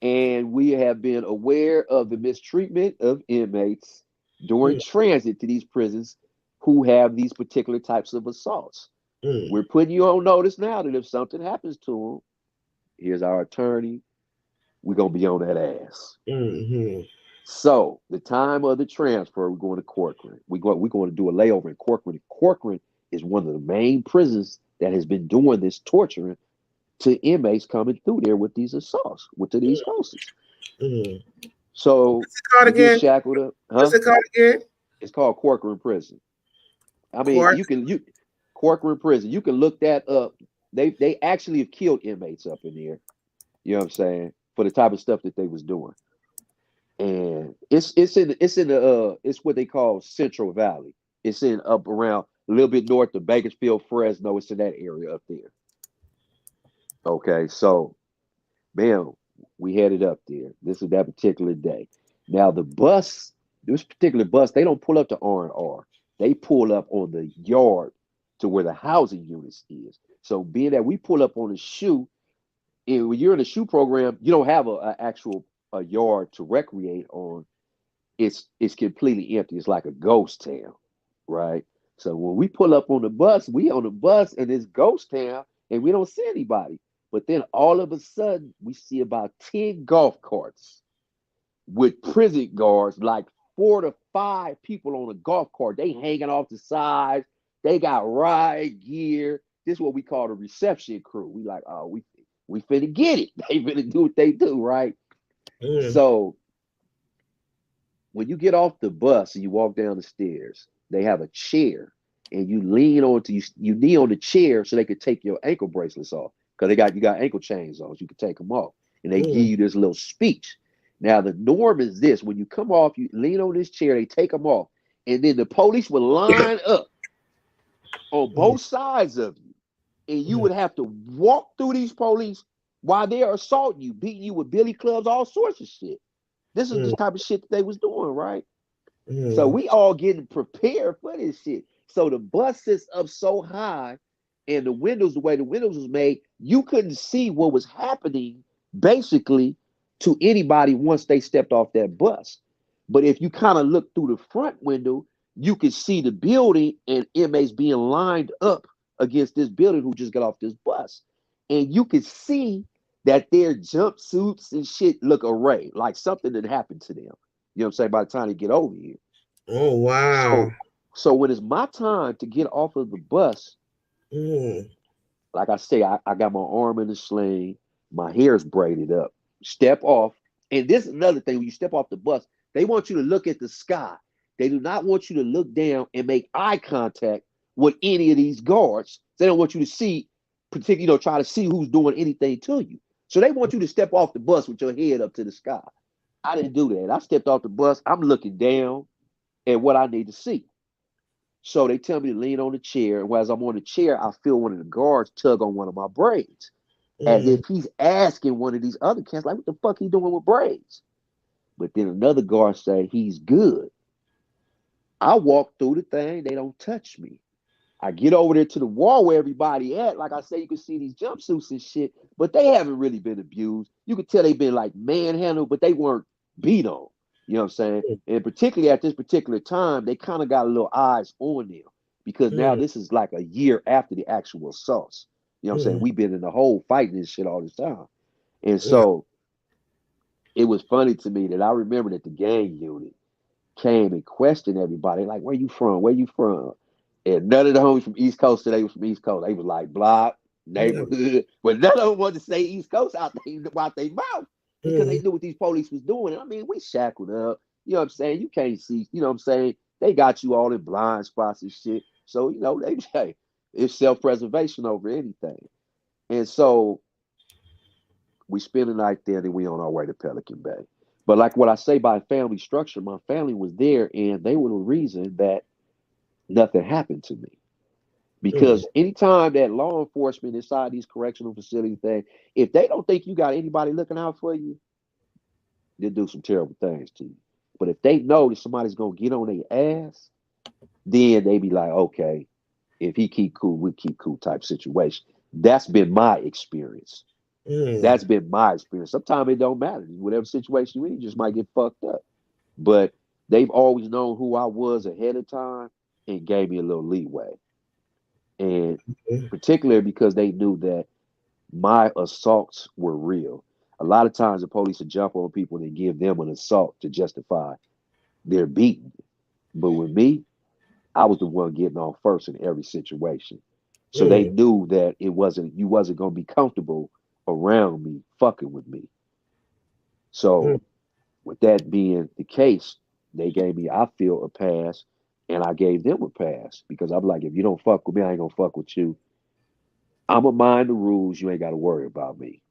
and we have been aware of the mistreatment of inmates during mm, transit to these prisons who have these particular types of assaults. mm, We're putting you on notice now that if something happens to them, here's our attorney. We're gonna be on that ass. mm, So the time of the transfer, we're going to Corcoran. We're going to do a layover in Corcoran. Corcoran is one of the main prisons that has been doing this torturing to inmates coming through there with these assaults, with these houses. mm. So What's it called you get again? shackled up, What's huh? it called again? It's called Corcoran Prison. I mean, Court. you Corcoran Prison. You can look that up. They actually have killed inmates up in there. You know what I'm saying? For the type of stuff that they was doing. And it's in the it's what they call Central Valley. It's in up around a little bit north of Bakersfield, Fresno. It's in that area up there. Okay, so man, we headed up there. This is that particular day. Now the bus, this particular bus, they don't pull up to R&R. They pull up on the yard to where the housing units is. So being that we pull up on the shoe, and when you're in the shoe program, you don't have a actual a yard to recreate on. It's completely empty. It's like a ghost town, right? So when we pull up on the bus, we on the bus in this ghost town, and we don't see anybody. But then all of a sudden, we see about 10 golf carts with prison guards, like 4 to 5 people on a golf cart. They hanging off the sides. They got riot gear. This is what we call the reception crew. We like, oh, we finna get it. They finna do what they do, right? Mm, So when you get off the bus and you walk down the stairs, they have a chair, and you lean onto you knee on the chair so they could take your ankle bracelets off because you got ankle chains on, so you can take them off, and they give mm, you this little speech. Now the norm is this: when you come off, you lean on this chair, they take them off, and then the police will line up on mm, both sides of you, and you mm, would have to walk through these police while they're assaulting you, beating you with billy clubs, all sorts of shit. This is the mm, type of shit that they was doing, right? So mm, we all getting prepared for this shit. So the bus sits up so high, and the windows, the way the windows was made, you couldn't see what was happening basically to anybody once they stepped off that bus. But if you kind of look through the front window, you could see the building and inmates being lined up against this building who just got off this bus. And you could see that their jumpsuits and shit look arrayed, like something that happened to them. You know what I'm saying? By the time they get over here. oh wow. So so when it's my time to get off of the bus, Mm, like I say, I got my arm in a sling, my hair is braided up, step off. And this is another thing: when you step off the bus, they want you to look at the sky. They do not want you to look down and make eye contact with any of these guards. They don't want you to see, particularly, try to see who's doing anything to you. So they want you to step off the bus with your head up to the sky. I didn't do that. I stepped off the bus. I'm looking down at what I need to see. So they tell me to lean on the chair. And as I'm on the chair, I feel one of the guards tug on one of my braids, as mm, if he's asking one of these other cats, like, what the fuck he doing with braids? But then another guard say he's good. I walk through the thing, they don't touch me. I get over there to the wall where everybody at. Like I say, you can see these jumpsuits and shit, but they haven't really been abused. You could tell they've been like manhandled, but they weren't beat on. You know what I'm saying? And particularly at this particular time, they kind of got a little eyes on them because now mm, this is like a year after the actual assaults. You know what I'm saying? mm, We've been in the hole fighting this shit all this time. And yeah. so it was funny to me that I remember that the gang unit came and questioned everybody, like, where you from? Where you from? And none of the homies from East Coast today was from East Coast. They was like block, Mm, neighborhood, but none of them wanted to say East Coast out their mouth because they mm, knew what these police was doing. And I mean, we shackled up. You know what I'm saying? You can't see. You know what I'm saying? They got you all in blind spots and shit. So they say it's self preservation over anything. And so we spend the night there, and we on our way to Pelican Bay. But like what I say by family structure, my family was there, and they were the reason that nothing happened to me. mm, Because anytime that law enforcement inside these correctional facility thing, if they don't think you got anybody looking out for you, they'll do some terrible things to you. But if they know that somebody's gonna get on their ass, then they be like, okay, if he keep cool, we keep cool type situation. That's been my experience. mm, That's been my experience. Sometimes it don't matter. Whatever situation you in, you just might get fucked up. But they've always known who I was ahead of time and gave me a little leeway. And mm, particularly because they knew that my assaults were real. A lot of times the police would jump on people and give them an assault to justify their beating. But with me, I was the one getting off first in every situation. So they mm, knew that you wasn't gonna be comfortable around me fucking with me. mm, So With that being the case, they gave me, I feel, a pass, and I gave them a pass because I'm like, if you don't fuck with me, I ain't gonna fuck with you. I'm gonna mind the rules. You ain't got to worry about me.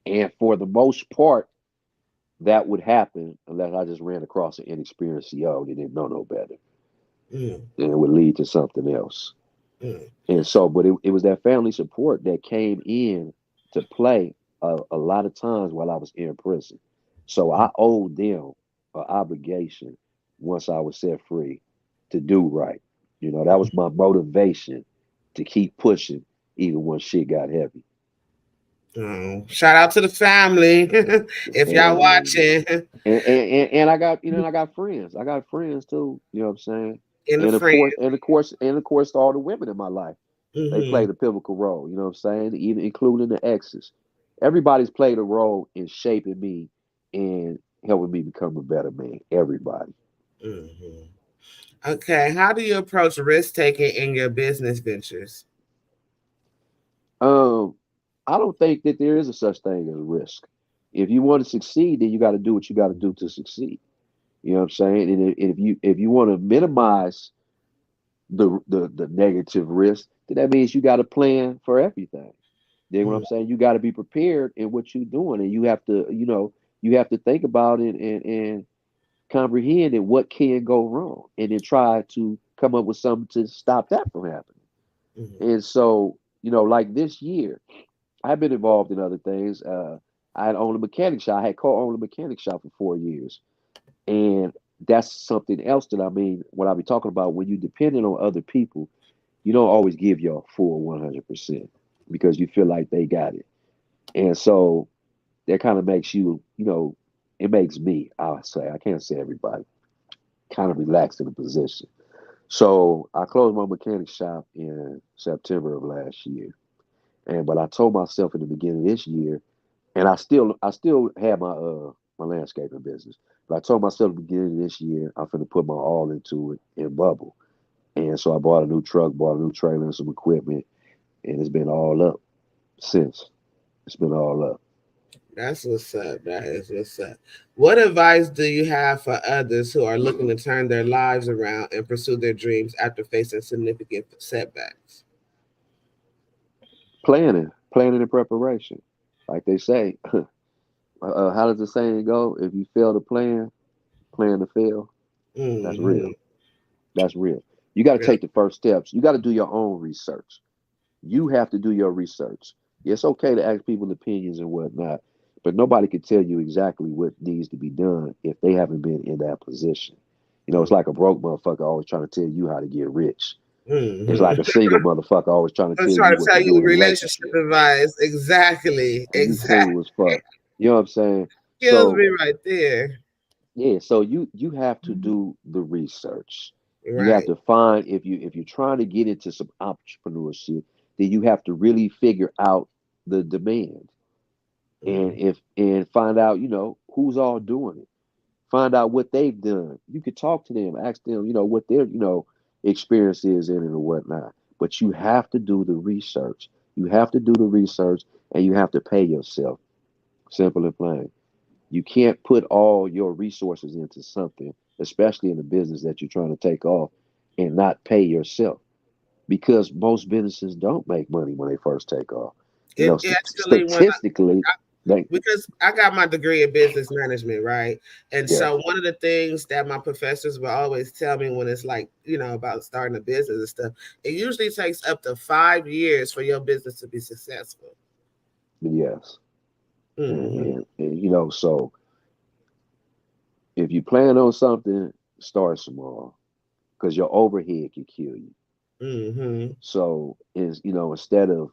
And for the most part, that would happen unless I just ran across an inexperienced CEO that didn't know no better, Mm, and it would lead to something else. mm, And so, but it was that family support that came in to play a lot of times while I was in prison. So I owed them an obligation once I was set free to do right. You know, that was my motivation to keep pushing even when shit got heavy. Shout out to the family if y'all And watching and I got, I got friends. I got friends too. You know what I'm saying? in the And of friend. course, all the women in my life. They Mm-hmm. played a pivotal role, you know what I'm saying? Even including the exes. Everybody's played a role in shaping me and helping me become a better man. Everybody. Mm-hmm. Okay, how do you approach risk taking in your business ventures? Um, I don't think that there is a such thing as risk. If you want to succeed, then you got to do what you got to do to succeed. You know what I'm saying? And if you want to minimize the negative risk, then that means you got to plan for everything. Then what I'm saying, you got to be prepared in what you're doing, and you have to, you have to think about it and comprehend it, what can go wrong, and then try to come up with something to stop that from happening. Mm-hmm. And so, like this year, I've been involved in other things. I had owned a mechanic shop. I had co-owned a mechanic shop for 4 years, and that's something else that I mean. What I be talking about when you depending on other people, you don't always give your full 100% because you feel like they got it. And so that kind of makes you, it makes me, I'll say, I can't say everybody, kind of relaxed in the position. So I closed my mechanic shop in September of last year. But I told myself in the beginning of this year, and I still had my landscaping business. But I told myself at the beginning of this year, I'm finna put my all into it and bubble. And so I bought a new truck, bought a new trailer and some equipment, and it's been all up since. It's been all up. That's what's up. That is what's up. What advice do you have for others who are looking to turn their lives around and pursue their dreams after facing significant setbacks? Planning and preparation. Like they say, how does the saying go? If you fail to plan to fail. That's Mm-hmm. real. That's real. You got to take the first steps. You got to do your own research. You have to do your research. It's okay to ask people opinions and whatnot, but nobody can tell you exactly what needs to be done if they haven't been in that position. It's like a broke motherfucker always trying to tell you how to get rich. It's like Mm-hmm. a single motherfucker always trying to I'm tell trying you to what tell to you do in a relationship relationship. advice. Exactly. And you Exactly. single as fuck. You know what I'm saying? Kills So me right there. yeah, so you have to do the research. You have Right. to find if you're trying to get into some entrepreneurship, then you have to really figure out the demand and Mm. if and find out, who's all doing it. Find out what they've done. You could talk to them, ask them, what their, experience is in it or whatnot. But you have to do the research. You have to do the research and you have to pay yourself. Simple and plain. You can't put all your resources into something, especially in a business that you're trying to take off, and not pay yourself because most businesses don't make money when they first take off. It actually when Statistically, they because I got my degree in business management, right? And yeah, so one of the things that my professors will always tell me when it's like, about starting a business and stuff, it usually takes up to 5 years for your business to be successful. yes, Mm-hmm. and so if you plan on something, start small because your overhead can kill you. Mm-hmm. So is instead of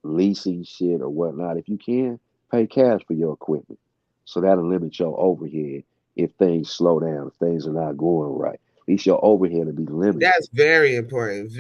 leasing shit or whatnot, if you can pay cash for your equipment, so that'll limit your overhead if things slow down, if things are not going right. At least your overhead will be limited. That's very important.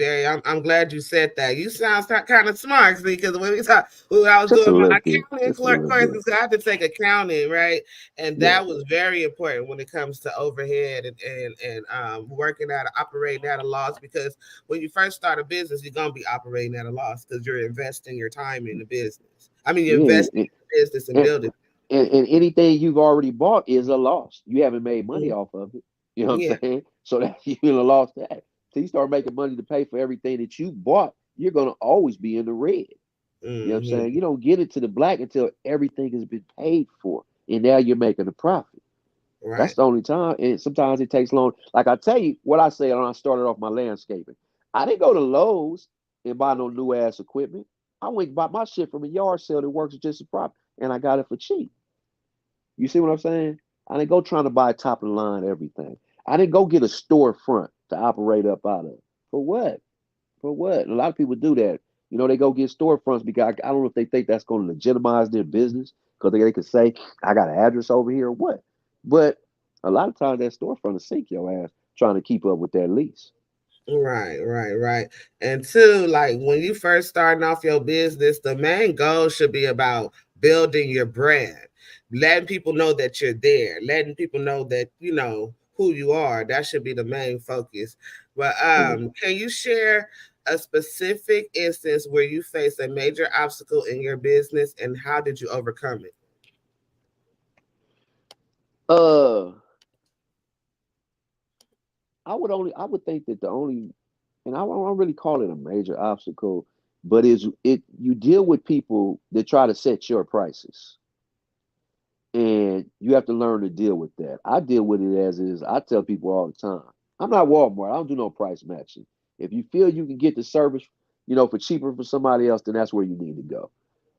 I'm glad you said that. You sound kind of smart because when I was Just a doing my little bit, accounting just a little bit. courses, I had to take accounting, right? And Yeah, that was very important when it comes to overhead and working at operating at a loss. Because when you first start a business, you're gonna be operating at a loss because you're investing your time in the business. I mean, you're yeah, investing in the business and and, building. and anything you've already bought is a loss. You haven't made money Mm, off of it. You know what yeah. I'm saying? So that you lost that. So you start making money to pay for everything that you bought, you're gonna always be in the red. You know what I'm saying? Hmm. You don't get it to the black until everything has been paid for, and now you're making a profit. That's Right. the only time. And sometimes it takes long. Like I tell you, what I say when I started off my landscaping, I didn't go to Lowe's and buy no new ass equipment. I went and bought my shit from a yard sale that works just as proper, and I got it for cheap. You see what I'm saying? I didn't go trying to buy top of the line everything. I didn't go get a storefront to operate up out of. For what? For what? A lot of people do that. You know, they go get storefronts because I don't know if they think that's going to legitimize their business because they could say, I got an address over here or what. But a lot of times that storefront will sink your ass trying to keep up with that lease. Right, right, right. And two, like when you first starting off your business, the main goal should be about building your brand, letting people know that you're there, letting people know that you know who you are. That should be the main focus. But Mm. can you share a specific instance where you faced a major obstacle in your business and how did you overcome it? Uh, I would think that the only, and I don't really call it a major obstacle, but is it you deal with people that try to set your prices. And you have to learn to deal with that. I deal with it as is. I tell people all the time, I'm not Walmart. I don't do no price matching. If you feel you can get the service, for cheaper for somebody else, then that's where you need to go.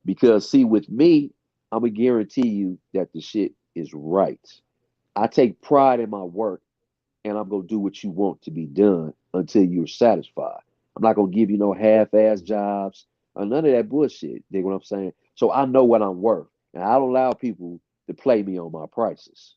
Because see, with me, I'm gonna guarantee you that the shit is right. I take pride in my work, and I'm gonna do what you want to be done until you're satisfied. I'm not gonna give you no half-ass jobs or none of that bullshit. Dig what I'm saying? So I know what I'm worth, and I don't allow people to play me on my prices.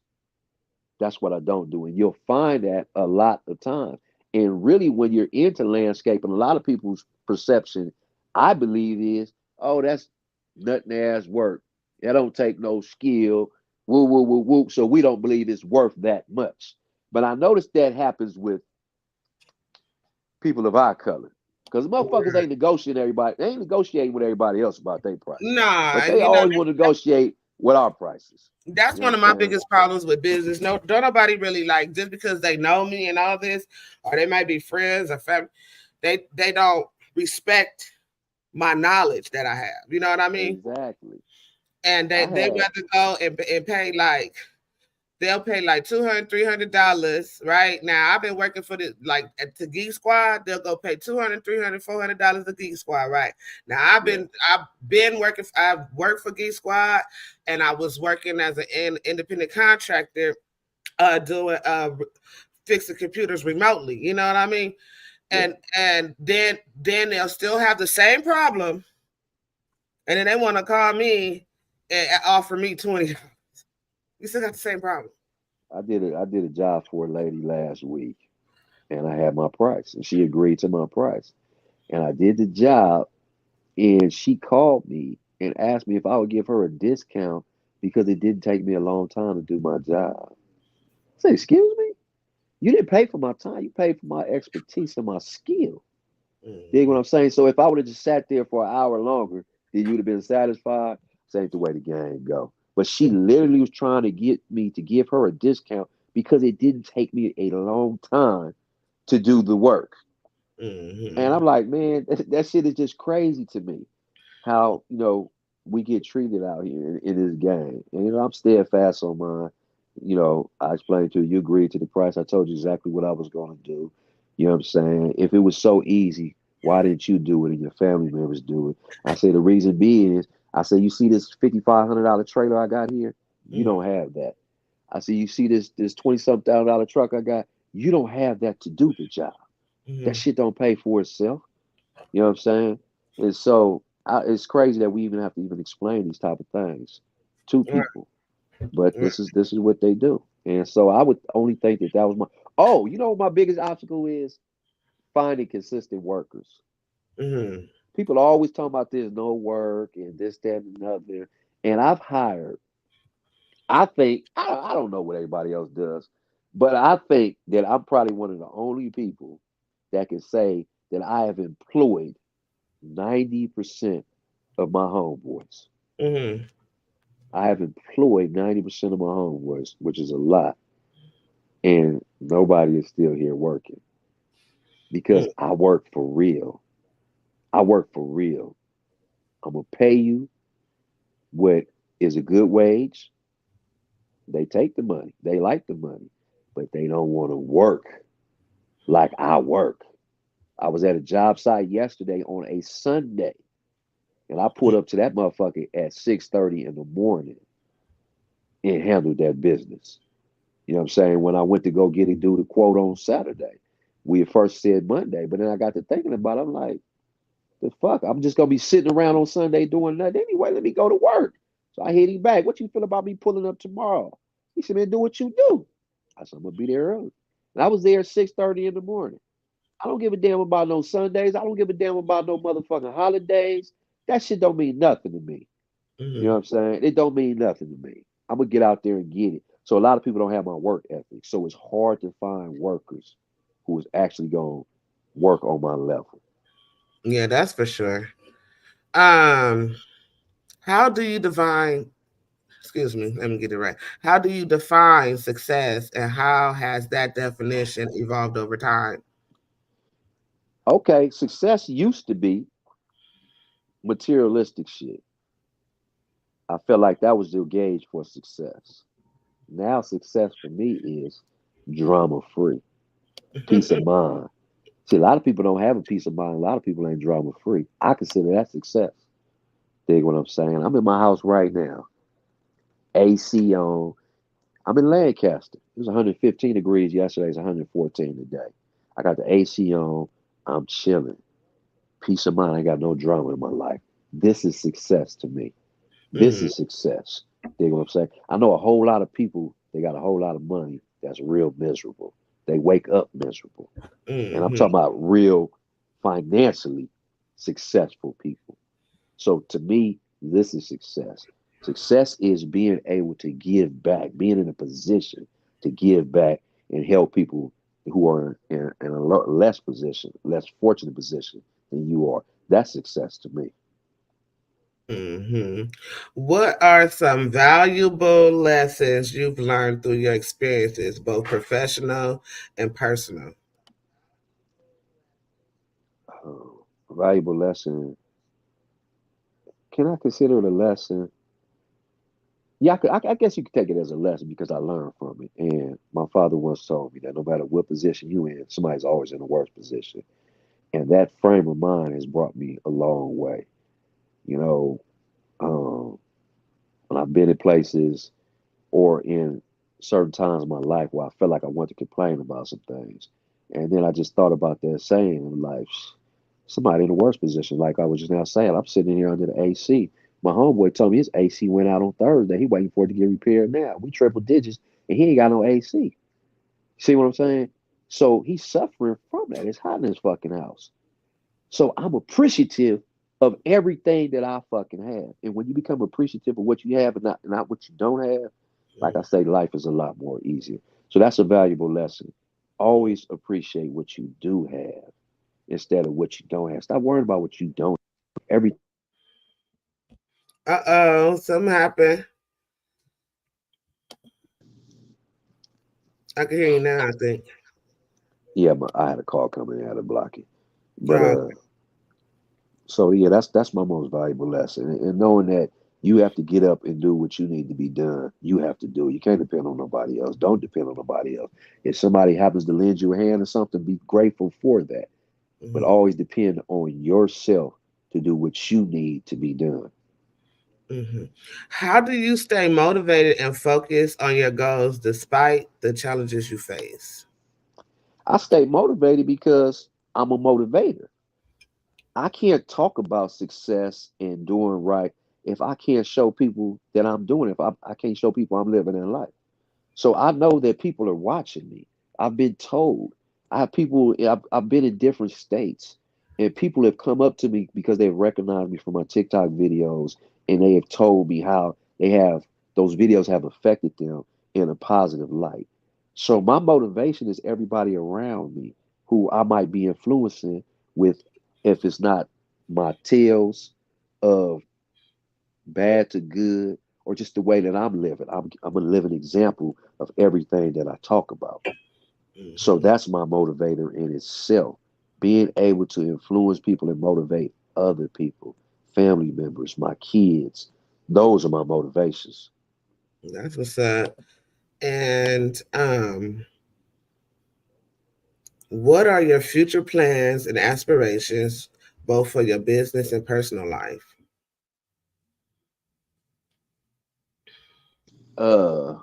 That's what I don't do, and you'll find that a lot of times. And really, when you're into landscaping, a lot of people's perception, I believe, is, oh, that's nothing ass work. That don't take no skill. Woo, woo, woo, woo. So we don't believe it's worth that much. But I noticed that happens with people of our color. Because motherfuckers ain't negotiating everybody, they ain't negotiating with everybody else about their price. Nah, But and they you know always want to negotiate with our prices. that's You know one what of my I'm saying? biggest problems with business. No, don't nobody really like just because they know me and all this, or they might be friends or family. They don't respect my knowledge that I have. You know what I mean? Exactly. And I they had, rather go and pay like they'll pay like $200, $300. Right now, I've been working for the like at the Geek Squad. They'll go pay 200, 300, $400 to Geek Squad. Right now, yeah, I've been working. I've worked for Geek Squad, and I was working as an independent contractor, doing fixing computers remotely. You know what I mean? yeah. And then they'll still have the same problem, and then they want to call me and offer me 20. You still got the same problem. I did a job for a lady last week, and I had my price, and she agreed to my price. And I did the job, and she called me and asked me if I would give her a discount because it didn't take me a long time to do my job. I said, excuse me? You didn't pay for my time. You paid for my expertise and my skill. Dig what Mhm. I'm saying? So if I would have just sat there for an hour longer, then you'd have been satisfied. This ain't the way the game go. But she literally was trying to get me to give her a discount because it didn't take me a long time to do the work. And I'm Mhm. like, man, that shit is just crazy to me. How, we get treated out here in this game. And I'm steadfast on mine. I explained to you, you agreed to the price. I told you exactly what I was going to do. You know what I'm saying? If it was so easy, why didn't you do it and your family members do it? I say the reason being is, I say, you see this $5,500 trailer I got here? You Mhm. don't have that. I say, you see this 20 something thousand dollar truck I got? You don't have that to do the job. That Mhm. shit don't pay for itself. You know what I'm saying? And so it's crazy that we even have to even explain these type of things to Right, people. But right. this is what they do. And so I would only think that that was my. Oh, what my biggest obstacle is? Finding consistent workers. Mhm. People are always talking about there's no work and this, that, and another. And I've hired. I think I don't know what everybody else does, but I think that I'm probably one of the only people that can say that I have employed 90% of my homeboys. Mhm. I have employed 90% of my homeboys, which is a lot, and nobody is still here working because I work for real. I work for real. I'm gonna pay you what is a good wage. They take the money. They like the money, but they don't want to work like I work. I was at a job site yesterday on a Sunday, and I pulled up to that motherfucker at 6:30 in the morning and handled that business. You know what I'm saying? When I went to go get it, do the quote on Saturday, we at first said Monday, but then I got to thinking about it. I'm like, the fuck? I'm just gonna be sitting around on Sunday doing nothing anyway. Let me go to work. So I hit him back. What you feel about me pulling up tomorrow? He said, man, do what you do. I said, I'm gonna be there early. And I was there 6:30 in the morning. I don't give a damn about no Sundays. I don't give a damn about no motherfucking holidays. That shit don't mean nothing to me. You know Mm-hmm. what I'm saying? It don't mean nothing to me. I'm gonna get out there and get it. So a lot of people don't have my work ethic. So it's hard to find workers who is actually gonna work on my level. Yeah, that's for sure. Um, how do you define? Excuse me, let me get it right. How do you define success, and how has that definition evolved over time? Okay, success used to be materialistic shit. I felt like that was the gauge for success. Now success for me is drama free, peace of mind. See, a lot of people don't have a peace of mind. A lot of people ain't drama free. I consider that success. Dig what I'm saying? I'm in my house right now, AC on. I'm in Lancaster. It was 115 degrees yesterday. It's 114 today. I got the AC on. I'm chilling. Peace of mind. I got no drama in my life. This is success to me. This Mm-hmm. is success. Dig what I'm saying? I know a whole lot of people, they got a whole lot of money that's real miserable. They wake up miserable. And I'm Mm-hmm. talking about real financially successful people. So to me, this is success. Success is being able to give back, being in a position to give back and help people who are in a less position, less fortunate position than you are. That's success to me. Hmm. What are some valuable lessons you've learned through your experiences, both professional and personal? A valuable lesson. Can I consider it a lesson? Yeah, I guess you could take it as a lesson because I learned from it. And my father once told me that no matter what position you in, somebody's always in a worse position. And that frame of mind has brought me a long way. You know, um, when I've been in places or in certain times of my life where I felt like I wanted to complain about some things. And then I just thought about that saying in life, somebody in a worse position, like I was just now saying, I'm sitting here under the AC. My homeboy told me his AC went out on Thursday. He waiting for it to get repaired now. We triple digits and he ain't got no AC. See what I'm saying? So he's suffering from that. It's hot in his fucking house. So I'm appreciative of everything that I fucking have. And when you become appreciative of what you have and not what you don't have, like I say, life is a lot more easier. So that's a valuable lesson. Always appreciate what you do have instead of what you don't have. Stop worrying about what you don't have. Every Uh-oh, something happened. I can hear you now, I think. yeah, I had a call coming in, I had to block it. But Oh, so yeah, that's my most valuable lesson. And knowing that you have to get up and do what you need to be done. You have to do it. You can't depend on nobody else. Don't depend on nobody else. If somebody happens to lend you a hand or something, be grateful for that. But mm-hmm. always depend on yourself to do what you need to be done. Mm-hmm. How do you stay motivated and focused on your goals despite the challenges you face? I stay motivated because I'm a motivator. I can't talk about success and doing right if I can't show people that I'm doing it. If I can't show people I'm living in life. So I know that people are watching me. I've been told. I have people, I've been in different states, and people have come up to me because they've recognized me from my TikTok videos, and they have told me how those videos have affected them in a positive light. So my motivation is everybody around me who I might be influencing with, if it's not my tales of bad to good, or just the way that I'm living. I'm a living example of everything that I talk about. So Mhm. that's my motivator in itself. Being able to influence people and motivate other people, family members, my kids. Those are my motivations. That's what's up. And what are your future plans and aspirations, both for your business and personal life? Uh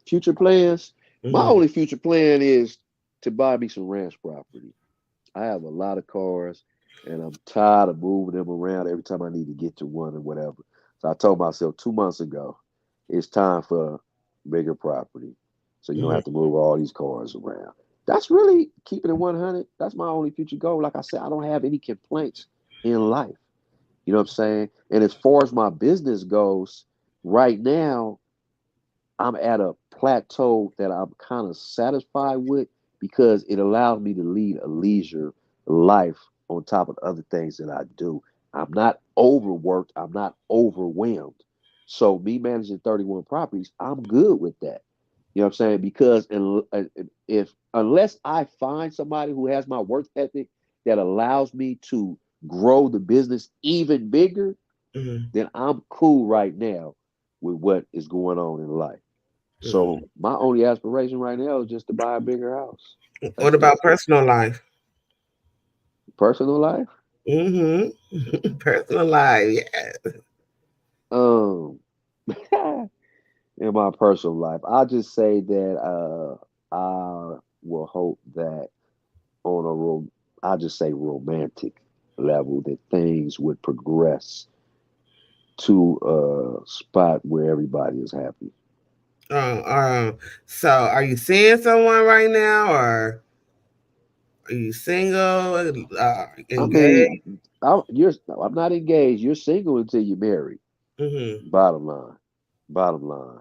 Future plans. My Mm-hmm. only future plan is to buy me some ranch property. I have a lot of cars and I'm tired of moving them around every time I need to get to one or whatever. So I told myself 2 months ago, it's time for bigger property. So you don't Mm-hmm. have to move all these cars around. That's really keeping it 100. That's my only future goal. Like I said, I don't have any complaints in life. You know what I'm saying? And as far as my business goes, right now, I'm at a plateau that I'm kind of satisfied with because it allows me to lead a leisure life on top of other things that I do. I'm not overworked, I'm not overwhelmed. So me managing 31 properties, I'm good with that. You know what I'm saying? Because if unless I find somebody who has my work ethic that allows me to grow the business even bigger, Mm-hmm. then I'm cool right now with what is going on in life. So Mm-hmm. my only aspiration right now is just to buy a bigger house. What That's about it. personal life? Personal life, Mm-hmm. Personal life, yeah. um, in my personal life, I'll just say that I will hope that on a I'll just say romantic level that things would progress to a spot where everybody is happy. Um, um, so are you seeing someone right now, or are you single, I engaged? mean, I'm not engaged. You're single until you're married. Mm-hmm. Bottom line. Bottom line.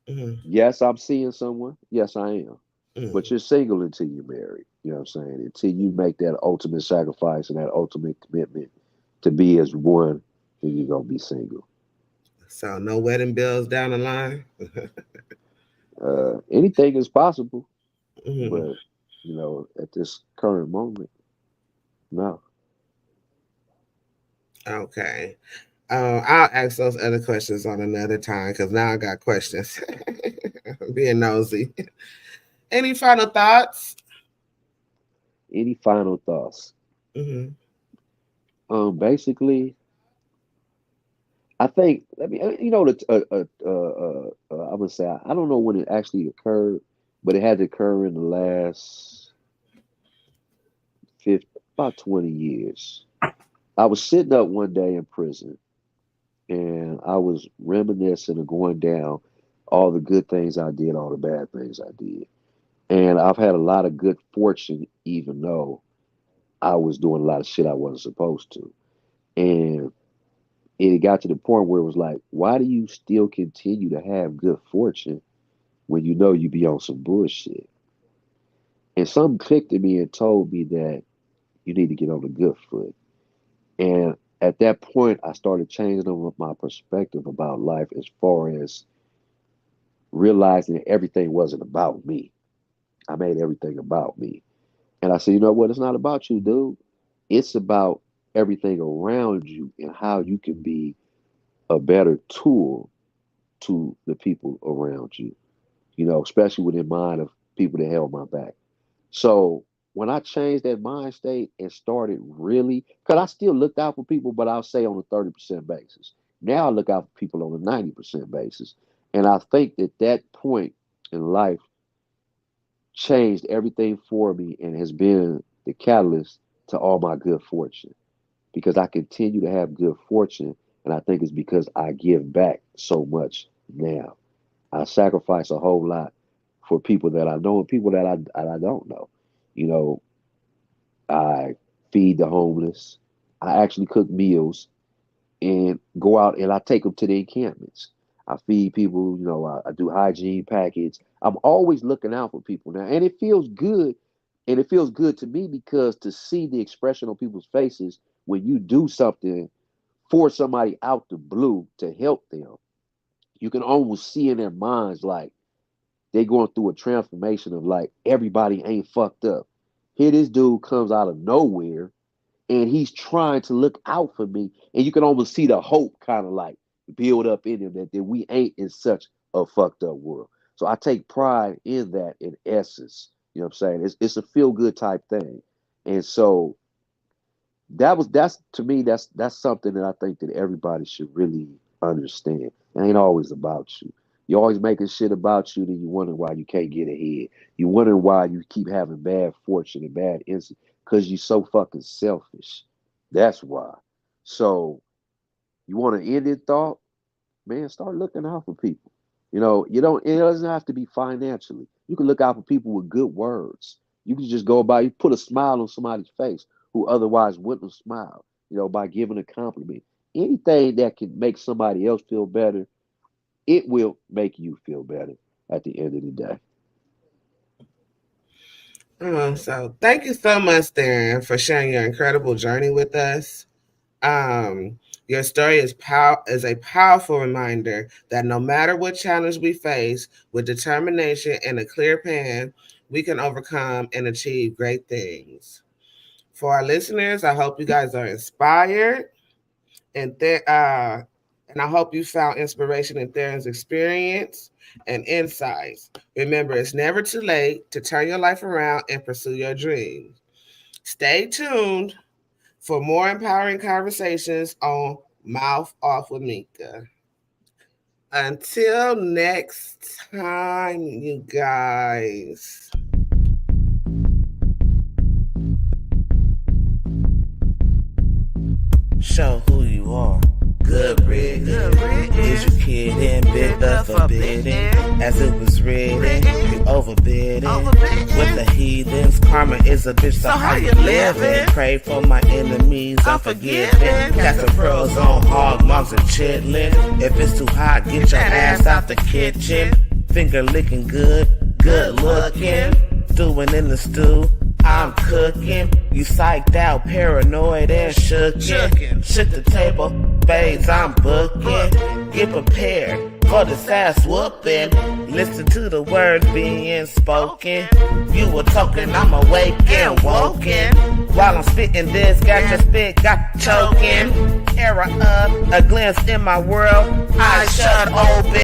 Mm-hmm. Yes, I'm seeing someone. Yes, I am. Mm-hmm. But you're single until you're married. You know what I'm saying? Until you make that ultimate sacrifice and that ultimate commitment to be as one, then you're gonna be single. So no wedding bells down the line. Anything is possible, Mm-hmm. but at this current moment, no. Okay. I'll ask those other questions on another time because now I got questions. Being nosy. Any final thoughts? Any final thoughts? Mm-hmm. Basically, I think. Let me. I'm gonna say I don't know when it actually occurred, but it had to occur in the last 50, about 20 years. I was sitting up one day in prison and I was reminiscing and going down all the good things I did, all the bad things I did. And I've had a lot of good fortune, even though I was doing a lot of shit I wasn't supposed to. And it got to the point where it was like, why do you still continue to have good fortune when you know you be on some bullshit? And something clicked in me and told me that you need to get on the good foot. And at that point, I started changing my perspective about life as far as realizing that everything wasn't about me. I made everything about me. And I said, you know what? It's not about you, dude. It's about everything around you and how you can be a better tool to the people around you, especially within mind of people that held my back. So when I changed that mind state and started really, because I still looked out for people, but I'll say on a 30% basis. Now I look out for people on a 90% basis. And I think that that point in life changed everything for me and has been the catalyst to all my good fortune because I continue to have good fortune. And I think it's because I give back so much now. I sacrifice a whole lot for people that I know and people that I don't know. You know, I feed the homeless. I actually cook meals and go out and I take them to the encampments. I feed people, I do hygiene packets. I'm always looking out for people now. And it feels good. And it feels good to me because to see the expression on people's faces when you do something for somebody out the blue to help them, you can almost see in their minds like they going through a transformation of like everybody ain't fucked up. Here this dude comes out of nowhere and he's trying to look out for me. And you can almost see the hope kind of like build up in him that we ain't in such a fucked up world. So I take pride in that in essence. You know what I'm saying? It's a feel good type thing. And so that's to me, that's something that I think that everybody should really understand. It ain't always about you. You're always making shit about you, then you wonder why you can't get ahead. You wonder why you keep having bad fortune and bad incidents because you're so fucking selfish. That's why. So you want to end it thought, man, start looking out for people. You know, it doesn't have to be financially. You can look out for people with good words. You can just go by, you put a smile on somebody's face who otherwise wouldn't smile, you know, by giving a compliment. Anything that can make somebody else feel better, it will make you feel better at the end of the day. So thank you so much, Therin, for sharing your incredible journey with us. Your story is a powerful reminder that no matter what challenge we face, with determination and a clear plan, we can overcome and achieve great things. For our listeners, I hope you guys are inspired, and I hope you found inspiration in Therin's experience and insights. Remember, it's never too late to turn your life around and pursue your dreams. Stay tuned for more empowering conversations on Mouth Off with Meika. Until next time, you guys. Show who you are. Good riddance. Is your kid in bid the forbidden? As it was written, you overbid it. With the heathens, karma is a bitch, so how you living? Pray for my enemies, unforgiven. Cast the pearls on hog moms and chitlin'. If it's too hot, get your ass out the kitchen. Finger licking good, good looking. Stewing in the stew, I'm cooking. You psyched out, paranoid and shookin'. Shook the table, babes, I'm booking. Get prepared for this ass whooping. Listen to the words being spoken. You were talking, I'm awake and woken. While I'm spitting this, got your spit, got choking. Era up, a glimpse in my world, I shut open.